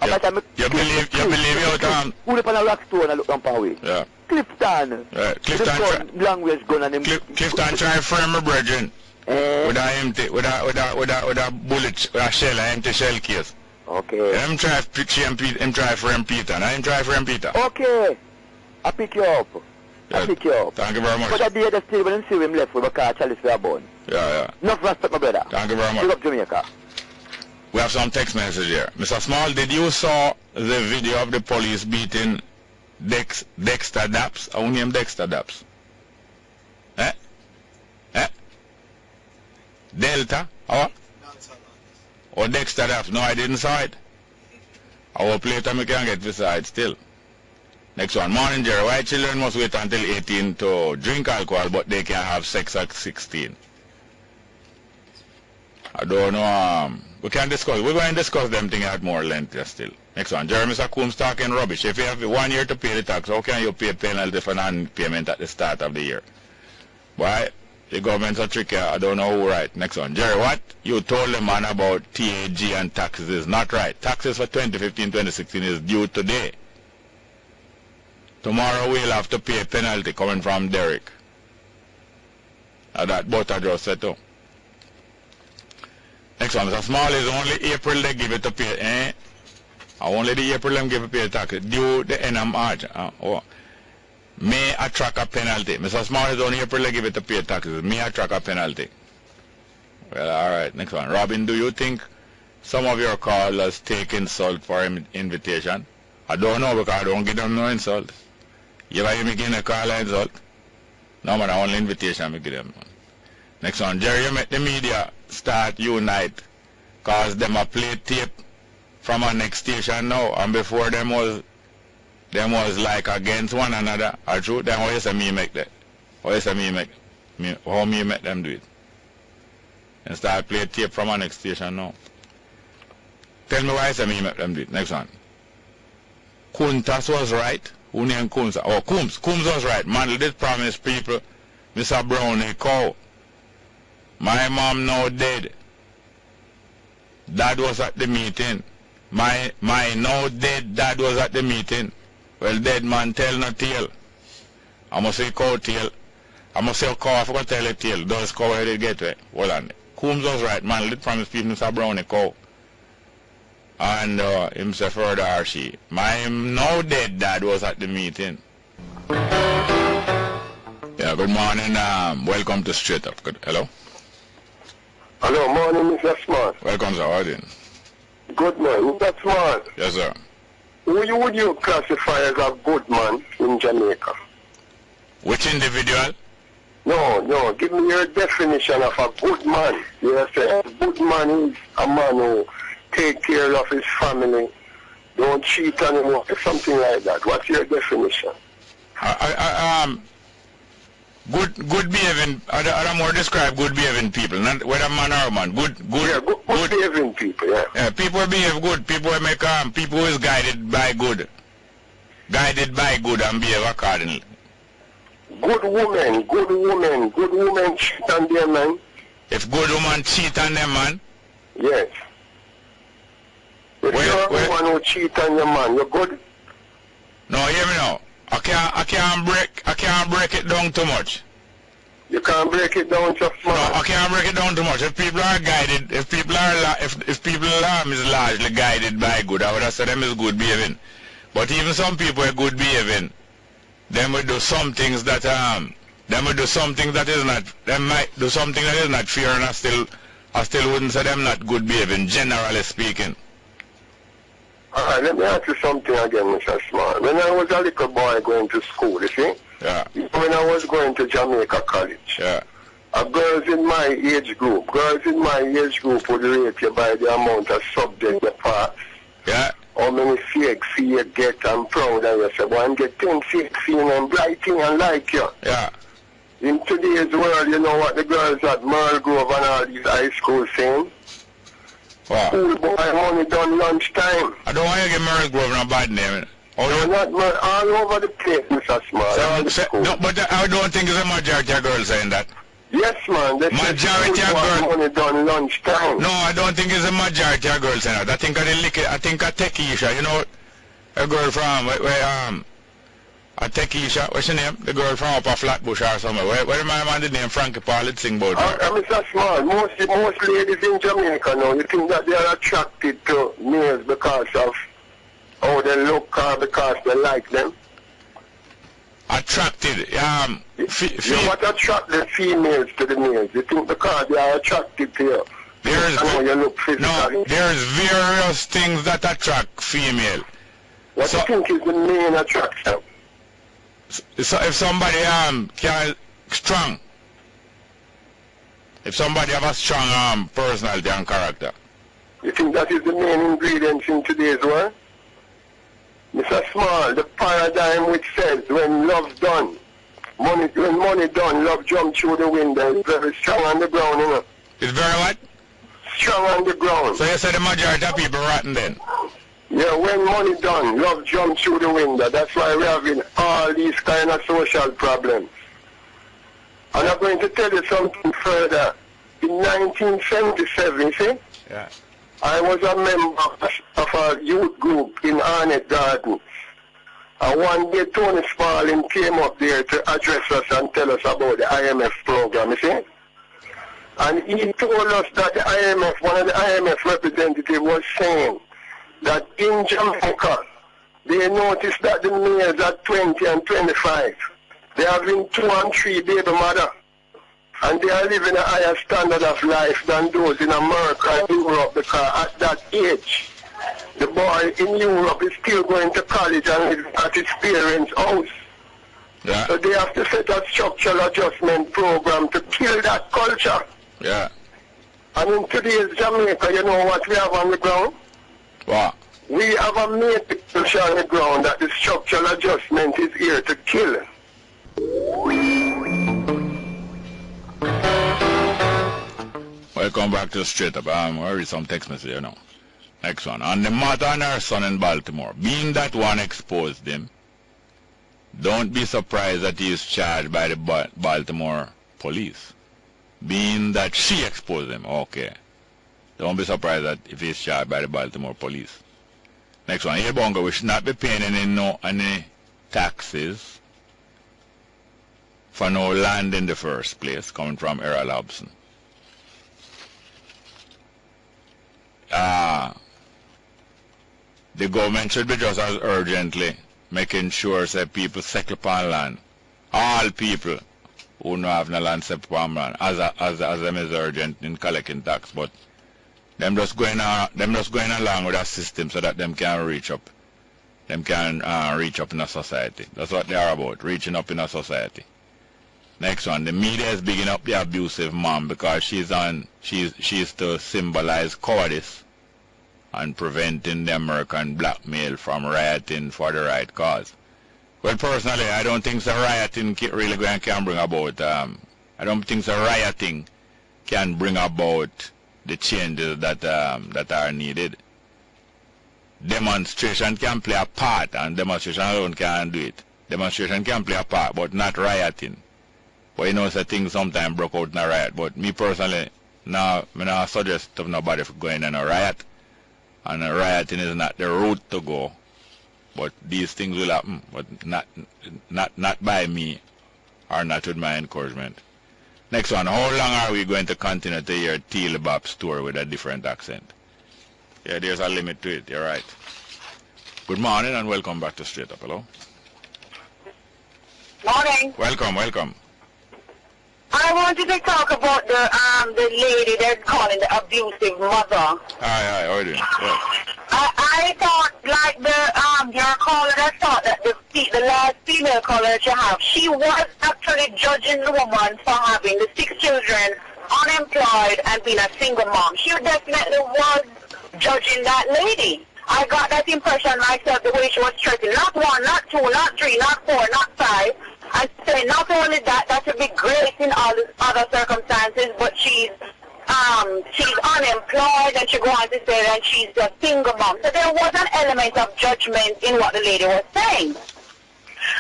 F: You believe you out of harm's?
T: Who live on a rock stone and look down on way?
F: Yeah.
T: Clifton.
F: Yeah. Clifton.
T: Long ways gun and him.
F: Clifton try to frame my brethren. With a bullet, with a shell, an empty shell case.
T: Okay.
F: Him try to frame Peter, and him try to frame Peter.
T: Okay. I pick you up. I pick you up.
F: Thank you very much.
T: But I did still when I see him left with a car, Charlie Fairborn.
F: Yeah.
T: Enough respect, my brother.
F: Thank you very much.
T: Pick up Jamaica.
F: We have some text message here. Mr. Small, did you saw the video of the police beating Dexter Daps? I won't name Dexter Daps. Delta? Or Dexter Daps? No, I didn't saw it. I will play it and we can get beside still. Next one. Morning, Jerry. Why children must wait until 18 to drink alcohol, but they can have sex at 16? I don't know. We can discuss. We're going to discuss them things at more length still. Next one. Jeremy Mr. Coombs talking rubbish. If you have 1 year to pay the tax, how can you pay penalty for non-payment at the start of the year? Why? The government's a tricky. I don't know who right. Next one. Jerry, what you told the man about TAG and taxes is not right. Taxes for 2015-2016 is due today. Tomorrow we'll have to pay a penalty coming from Derek. That butter just said too. Next one. Mr. Small is only April they give it to pay. Only the April them give it pay tax. Due the end of March. May attract a penalty. Mr. Small is only April they give it to pay taxes. May attract a penalty. Well, alright. Next one. Robin, do you think some of your callers take insult for invitation? I don't know because I don't give them no insult. You ever hear me give a caller insult? No, man, only invitation I give them. Next one. Jerry, you make the media start unite cause them a play tape from our next station now, and before them was like against one another. Or true? Then how you say me make that? How you say me make how me make them do it? And start play tape from our next station now. Tell me why you say me make them do it. Next one. Kuntas was right. Who named Kuntas? Oh, Coombs was right. Man, did promise people Mr. Brown a cow. My mom now dead. Dad was at the meeting. My now dead dad was at the meeting. Well, dead man tell no tale. I must say cow tail. I must say cow, I forgot to tell a tale. Those cow where they get it. Hold on. Coombs was right. Man, did promise people Mr. Brown a cow. And him say further or she. My now dead dad was at the meeting. Yeah, good morning. Welcome to Straight Up. Good. Hello?
Q: Hello, morning, Mr. Smart.
F: Welcome, sir. How are you doing?
Q: Good man, Mr. Smart.
F: Yes, sir.
Q: Who would you classify as a good man in Jamaica?
F: Which individual?
Q: No, give me your definition of a good man. You say a good man is a man who take care of his family, don't cheat on him, or something like that. What's your definition?
F: Good behaving. Other more describe good behaving people, not whether man or woman. Good
Q: behaving people. Yeah.
F: People who behave good. People who make people who is guided by good and behave accordingly.
Q: Good woman cheat on their man.
F: If good woman cheat on them man.
Q: Yes. If you're a woman who cheat on your man, you're good.
F: No, hear me now. I can't break it down too much.
Q: You can't break it down just much.
F: No, I can't break it down too much. If people are guided, if people is largely guided by good, I would have said them is good behaving. But even some people are good behaving, they will do some things that they might do something that is not fair, and I still wouldn't say them not good behaving, generally speaking.
Q: Alright, let me ask you something again, Mr. Smart. When I was a little boy going to school, you see?
F: Yeah.
Q: When I was going to Jamaica College,
F: yeah.
Q: Girls in my age group would rate you by the amount of subject you pass.
F: Yeah.
Q: How many fakes you get and proud of yourself. One get 10 fakes and brighting and like you.
F: Yeah.
Q: In today's world, you know what the girls at Merle Grove and all these high schools saying?
F: Wow.
Q: School boy money done lunchtime.
F: I don't want to give Merle Grove a bad name.
Q: Not all over the place, Mr. Smart.
F: No, but I don't think it's a majority of girls saying that.
Q: Yes, man.
F: Majority of girls.
Q: Money done lunchtime.
F: No, I don't think it's a majority of girls. I think of the liquor. I think of Tekisha. You know, a girl from a Tekisha. What's her name? The girl from up a Flatbush or somewhere. Where the man the name Frankie Paul sing about her?
Q: Mr. Small, most ladies in Jamaica now, you think that they are attracted to males because of how they look or because they like them?
F: Attracted,
Q: what attract the females to the males? You think because they are attracted to you? You look physically.
F: No, there's various things that attract female.
Q: What do you think is the main attraction?
F: So if somebody strong, if somebody have a strong personality and character.
Q: You think that is the main ingredients in today's world? Mr. Small, the paradigm which says when love's done, when money done, love jump through the window. It's very strong on the ground, you know.
F: It's very what?
Q: Strong on the ground.
F: So you say the majority of people rotten then?
Q: Yeah, when money done, love jump through the window. That's why we're having all these kind of social problems. And I'm going to tell you something further. In 1977, you see?
F: Yeah.
Q: I was a member of a youth group in Arnett Garden. And one day Tony Spalding came up there to address us and tell us about the IMF program, you see? And he told us that the IMF, one of the IMF representatives was saying that in Jamaica, they noticed that the males at 20 and 25, they are having 2 and 3 baby mother. And they are living a higher standard of life than those in America and Europe, because at that age, the boy in Europe is still going to college and living at his parents' house.
F: Yeah.
Q: So they have to set a structural adjustment program to kill that culture.
F: Yeah.
Q: And in today's Jamaica, you know what we have on the ground?
F: What?
Q: We have a matrix on the ground that the structural adjustment is here to kill.
F: Welcome back to Straight Up. I read some text message, you know. Next one. And the mother and her son in Baltimore, being that one exposed him, don't be surprised that he is charged by the Baltimore police. Being that she exposed him, okay. Don't be surprised that if he's charged by the Baltimore police. Next one. Here, Bongo, we should not be paying any taxes for no land in the first place, coming from Errol Hobson. The government should be just as urgently making sure that people settle upon land. All people who don't have no land settle upon land, as them is urgent in collecting tax, but them just going along with a system so that them can reach up. Them can reach up in a society. That's what they are about, reaching up in a society. Next one, the media is bigging up the abusive mom because she's to symbolize cowardice and preventing the American black male from rioting for the right cause. Well, personally, I don't think the rioting really can bring about. I don't think the rioting can bring about the changes that are needed. Demonstration can play a part, and demonstration alone can't do it. Demonstration can play a part, but not rioting. But you know, things sometimes broke out in a riot. But me personally, I not suggest to nobody for going in a riot. And rioting is not the route to go. But these things will happen, but not by me or not with my encouragement. Next one, how long are we going to continue to hear Teal Bop story with a different accent? Yeah, there's a limit to it, you're right. Good morning and welcome back to Straight Up. Hello?
S: Morning.
F: Welcome.
S: I wanted to talk about the lady they're calling the abusive mother.
F: Hi, how are you doing? Yeah.
S: I thought, like your caller, I thought that the last female caller that you have, she was actually judging the woman for having the 6 children, unemployed, and being a single mom. She definitely was judging that lady. I got that impression myself, the way she was stressing. Not 1, not 2, not 3, not 4, not 5. And saying not only that should be great in all the other circumstances, but she's unemployed, and she go on to say that she's a single mom. So there was an element of judgment in what the lady was saying.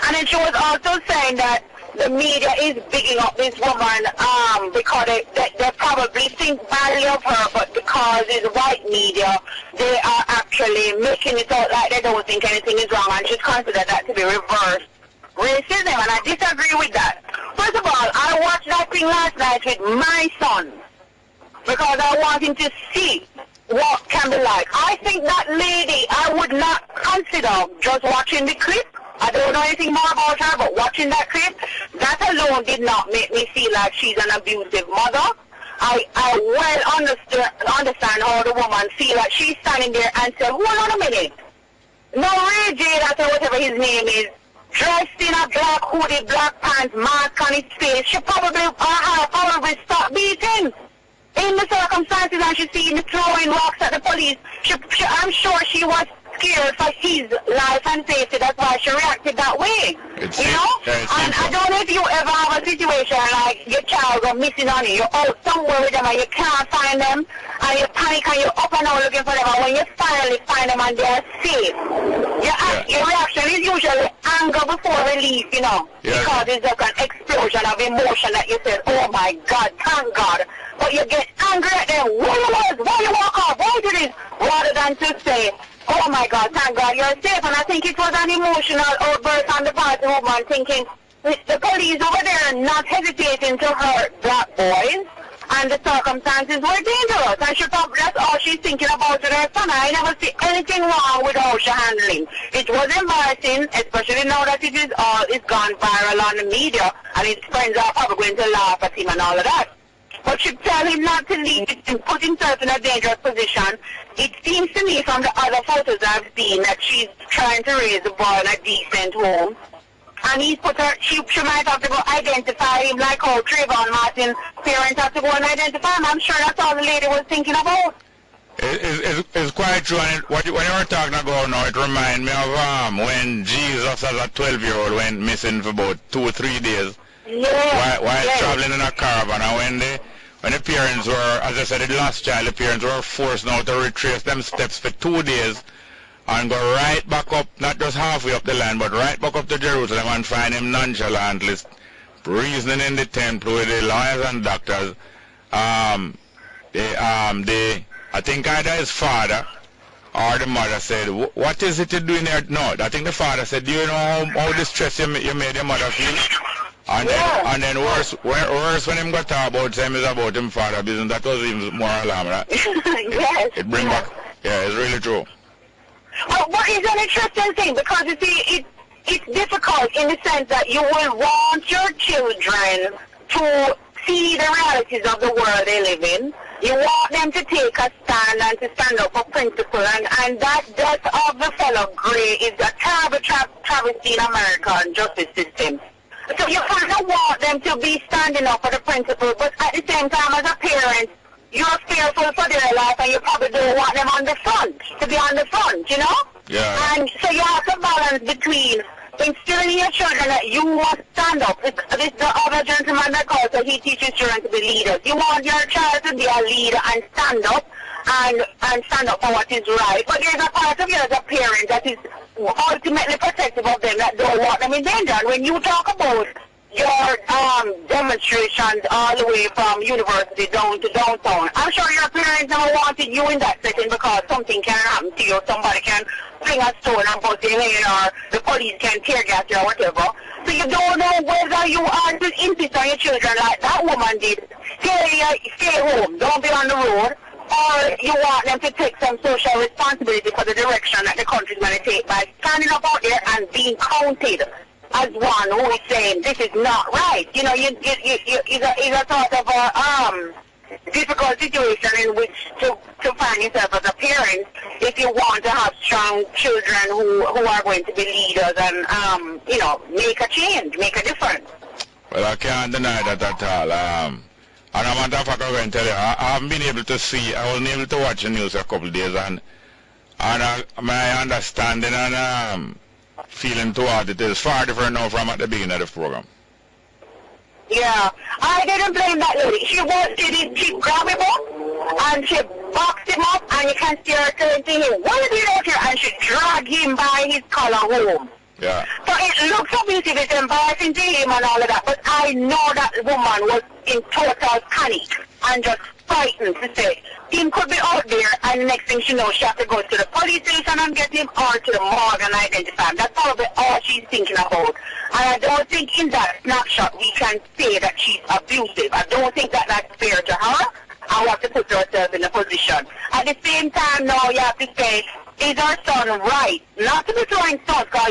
S: And then she was also saying that the media is bigging up this woman because they probably think badly of her, but because it's white media, they are actually making it out like they don't think anything is wrong, and she's considered that to be reverse racism, and I disagree with that. First of all, I watched that thing last night with my son because I want him to see what can be like. I think that lady, I would not consider just watching the clip. I don't know anything more about her, but watching that clip, that alone did not make me feel like she's an abusive mother. I well understand how the woman feel like she's standing there and said, hold on a minute. No, Ray J, that's whatever his name is, dressed in a black hoodie, black pants, mask on his face, she probably stop beating. In the circumstances, and she seen him throwing rocks at the police, I'm sure she was scared for his life and safety. That's why she reacted that way. You know? And I don't know if you ever have a situation like your child go missing on you. You're out somewhere with them and you can't find them, and you panic and you're up and out looking for them, and when you finally find them and they're safe, your reaction is usually anger before relief, you know, because it's like an explosion of emotion that you said, oh my God, thank God. But you get angry at them, why you walk off, why you do this, rather than to say, oh my God, thank God you're safe. And I think it was an emotional outburst on the part of the woman, thinking the police over there not hesitating to hurt black boys, and the circumstances were dangerous. And she thought that's all she's thinking about with her son. I never see anything wrong with how she handling. It was embarrassing, especially now that it's gone viral on the media, and his friends are probably going to laugh at him and all of that. But she tell him not to leave and put himself in a dangerous position. It seems to me from the other photos I've seen that she's trying to raise the boy in a decent home. And he's put her, she might have to go identify him like how Trayvon Martin's parents have to go and identify him. I'm sure that's all the lady was thinking about.
F: It's quite true, and when you were talking about now, it reminds me of when Jesus as a 12-year-old went missing for about 2 or 3 days while traveling in a caravan, and when the parents were, as I said, the last child, the parents were forced now to retrace them steps for 2 days and go right back up, not just halfway up the land, but right back up to Jerusalem and find him nonchalantly reasoning in the temple with the lawyers and doctors. I think either his father or the mother said, what is it you're doing there? No, I think the father said, do you know how distressed you made your mother feel? And then worse when him got talk about him is about him father business. That was even more alarming. Right? It bring back, it's really true.
S: But it's an interesting thing because you see, it's difficult in the sense that you will want your children to see the realities of the world they live in. You want them to take a stand and to stand up for principle, and that death of the fellow Gray is a terrible travesty in American justice system. So you kind of want them to be standing up for the principle, but at the same time, as a parent, you're fearful for their life, and you probably don't want them on the front, to be on the front, you know?
F: Yeah.
S: And so you have to balance between instilling in your children that you must stand up. This the other gentleman that calls, so he teaches children to be leaders. You want your child to be a leader and stand up, and stand up for what is right. But there's a part of you as a parent that is ultimately protective of them, that don't want them in danger. And when you talk about your demonstrations all the way from university down to downtown, I'm sure your parents never wanted you in that setting because something can happen to you. Somebody can fling a stone and put in here, or the police can tear gas you or whatever. So you don't know whether you are to insist on your children like that woman did. Stay home, don't be on the road. Or you want them to take some social responsibility for the direction that the country is going to take by standing up out there and being counted as one who is saying this is not right. You know, it's a sort of a difficult situation in which to find yourself as a parent if you want to have strong children who are going to be leaders and you know, make a change, make a difference.
F: Well, I can't deny that at all. And I'm matter of fact, I'm going to tell you, I haven't been able to see, I wasn't able to watch the news for a couple of days, and my understanding and feeling toward it is far different now from at the beginning of the program.
S: Yeah, I didn't blame that lady. She grabbed him up and she boxed him up, and you can see her saying to him, what is he out here? And she dragged him by his collar home.
F: Yeah.
J: So it looks abusive, it's embarrassing to him and all of that, but I know that woman was in total panic and just frightened to say, him could be out there, and the next thing she knows, she has to go to the police station and get him, or to the morgue and identify him. That's probably all she's thinking about. And I don't think in that snapshot we can say that she's abusive. I don't think that that's fair to her. I want to put herself in a position. At the same time, now you have to say, is her son right? Not to be throwing stones, because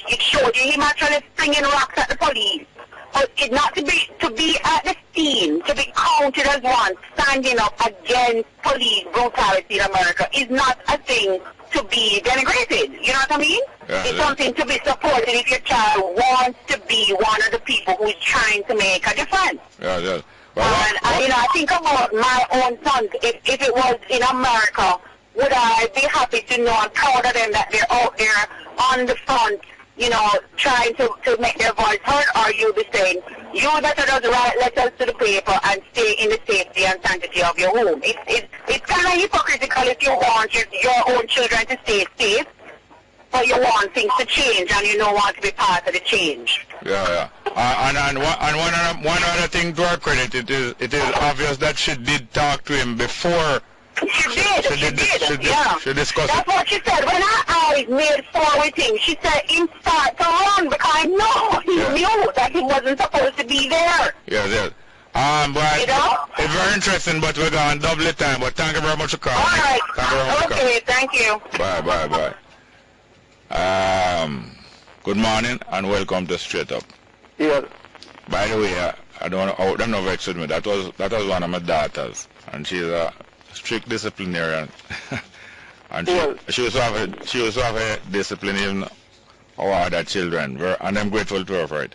J: it showed you him actually slinging rocks at the police. But it not to be at the scene, to be counted as one standing up against police brutality in America is not a thing to be denigrated. You know what I mean?
F: Yeah,
J: it's something to be supported if your child wants to be one of the people who is trying to make a difference.
F: Yeah, yeah.
J: And I think about my own sons. If it was in America, would I be happy to know and proud of them that they're out there on the front, trying to make their voice heard? Or are you the same? You better just write letters to the paper and stay in the safety and sanctity of your home. It's kind of hypocritical if you want your own children to stay safe, but you want things to change and you don't want to be part of the change.
F: Yeah. And one other thing to her credit, it is obvious that she did talk to him before.
J: She did.
F: She discussed
J: That's what she said. When her eyes made forward him, she said him start to run because I know he knew that he wasn't supposed to be there.
F: Yes. But it's very interesting, but we're going double the time. But thank you very much for calling.
J: All right. Okay, thank you.
F: Bye. Good morning and welcome to Straight Up.
P: Yeah.
F: By the way, I don't know vex with me. That was one of my daughters, and she's a strict disciplinarian. And she was have a discipline even our other children, and I'm grateful to her for it.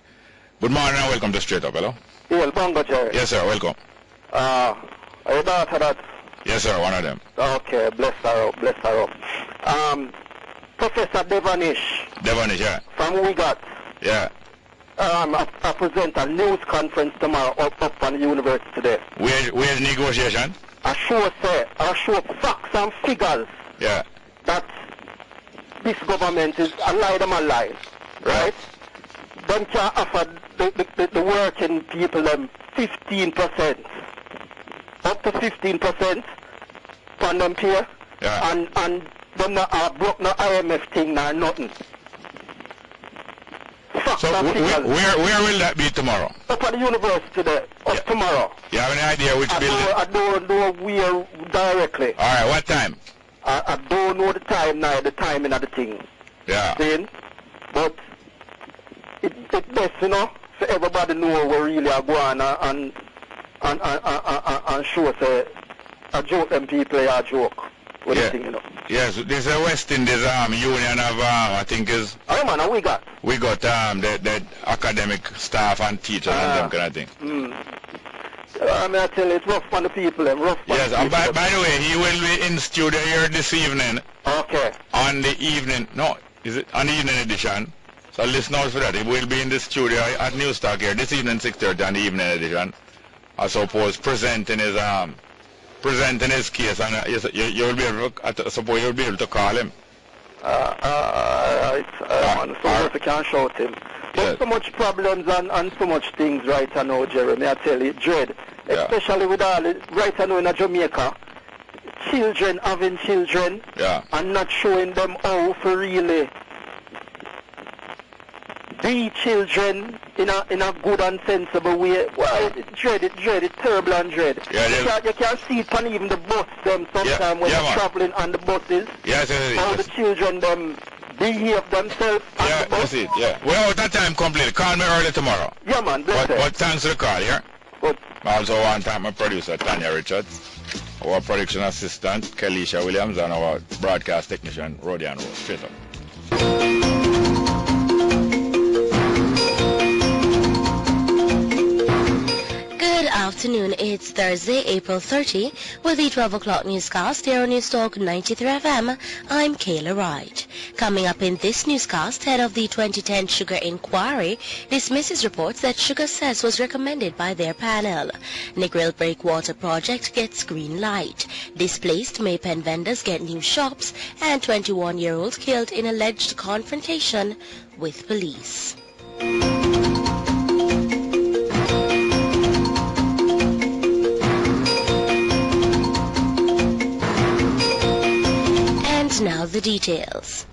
F: Good morning and welcome to Straight Up. Hello.
P: Yeah, Bongo Jerry.
F: Yes, sir. Welcome.
P: Are your daughter that?
F: Yes, sir. One of them.
P: Okay, bless her up. Professor Devonish.
F: Devonish, yeah.
P: From WIGAT.
F: Yeah.
P: I present a news conference tomorrow up on the university today.
F: Where's negotiation?
P: I show facts and figures.
F: Yeah.
P: That this government is a lie, right? Them can offer the working people them 15%, up to 15% from them pay, and them not broke no IMF thing nor nothing.
F: So where will that be tomorrow?
P: Up at the university today, tomorrow.
F: You have any idea which building?
P: I don't know where directly.
F: All right, what time?
P: I don't know the time now, the timing of the thing.
F: Yeah.
P: Then, but it's best, for everybody know where really are going and show say a joke them people are a joke.
F: Yeah. Yes, this is a West Indies Union of I think is.
P: Oh man, we got
F: the academic staff and teachers and them kind of thing.
P: I tell you, it's rough on the people, rough.
F: Yes, and by the way, he will be in studio here this evening.
P: Okay.
F: On the evening, is it on the evening edition? So listen out for that. He will be in the studio at Newstalk here this evening, 6:30 on the evening edition. I suppose presenting his case, and you'll be able to call him.
P: So we can shout him. There's so much problems and so much things right now, Jeremy. I tell you, dread. Especially with all right now in Jamaica, children having children and not showing them how to really be children in a good and sensible way. Well, it's terrible and dread.
F: Yeah,
P: you can see it on even the bus them sometimes when they're traveling on the buses.
F: Yes,
P: how the children them behave themselves on the bus.
F: That's it, yeah. We're out of time completely. Call me early tomorrow.
P: Yeah, man.
F: But thanks for the call, yeah?
P: Good.
F: I also want to thank my producer, Tanya Richards, our production assistant, Kelisha Williams, and our broadcast technician, Rodian Rose. Straight up.
L: Good afternoon. It's Thursday, April 30, with the 12 o'clock newscast here on Newstalk 93 FM. I'm Kayla Wright. Coming up in this newscast, head of the 2010 sugar inquiry dismisses reports that sugar cess was recommended by their panel. Negril Breakwater project gets green light. Displaced May Pen vendors get new shops, and 21-year-old killed in alleged confrontation with police. And now the details.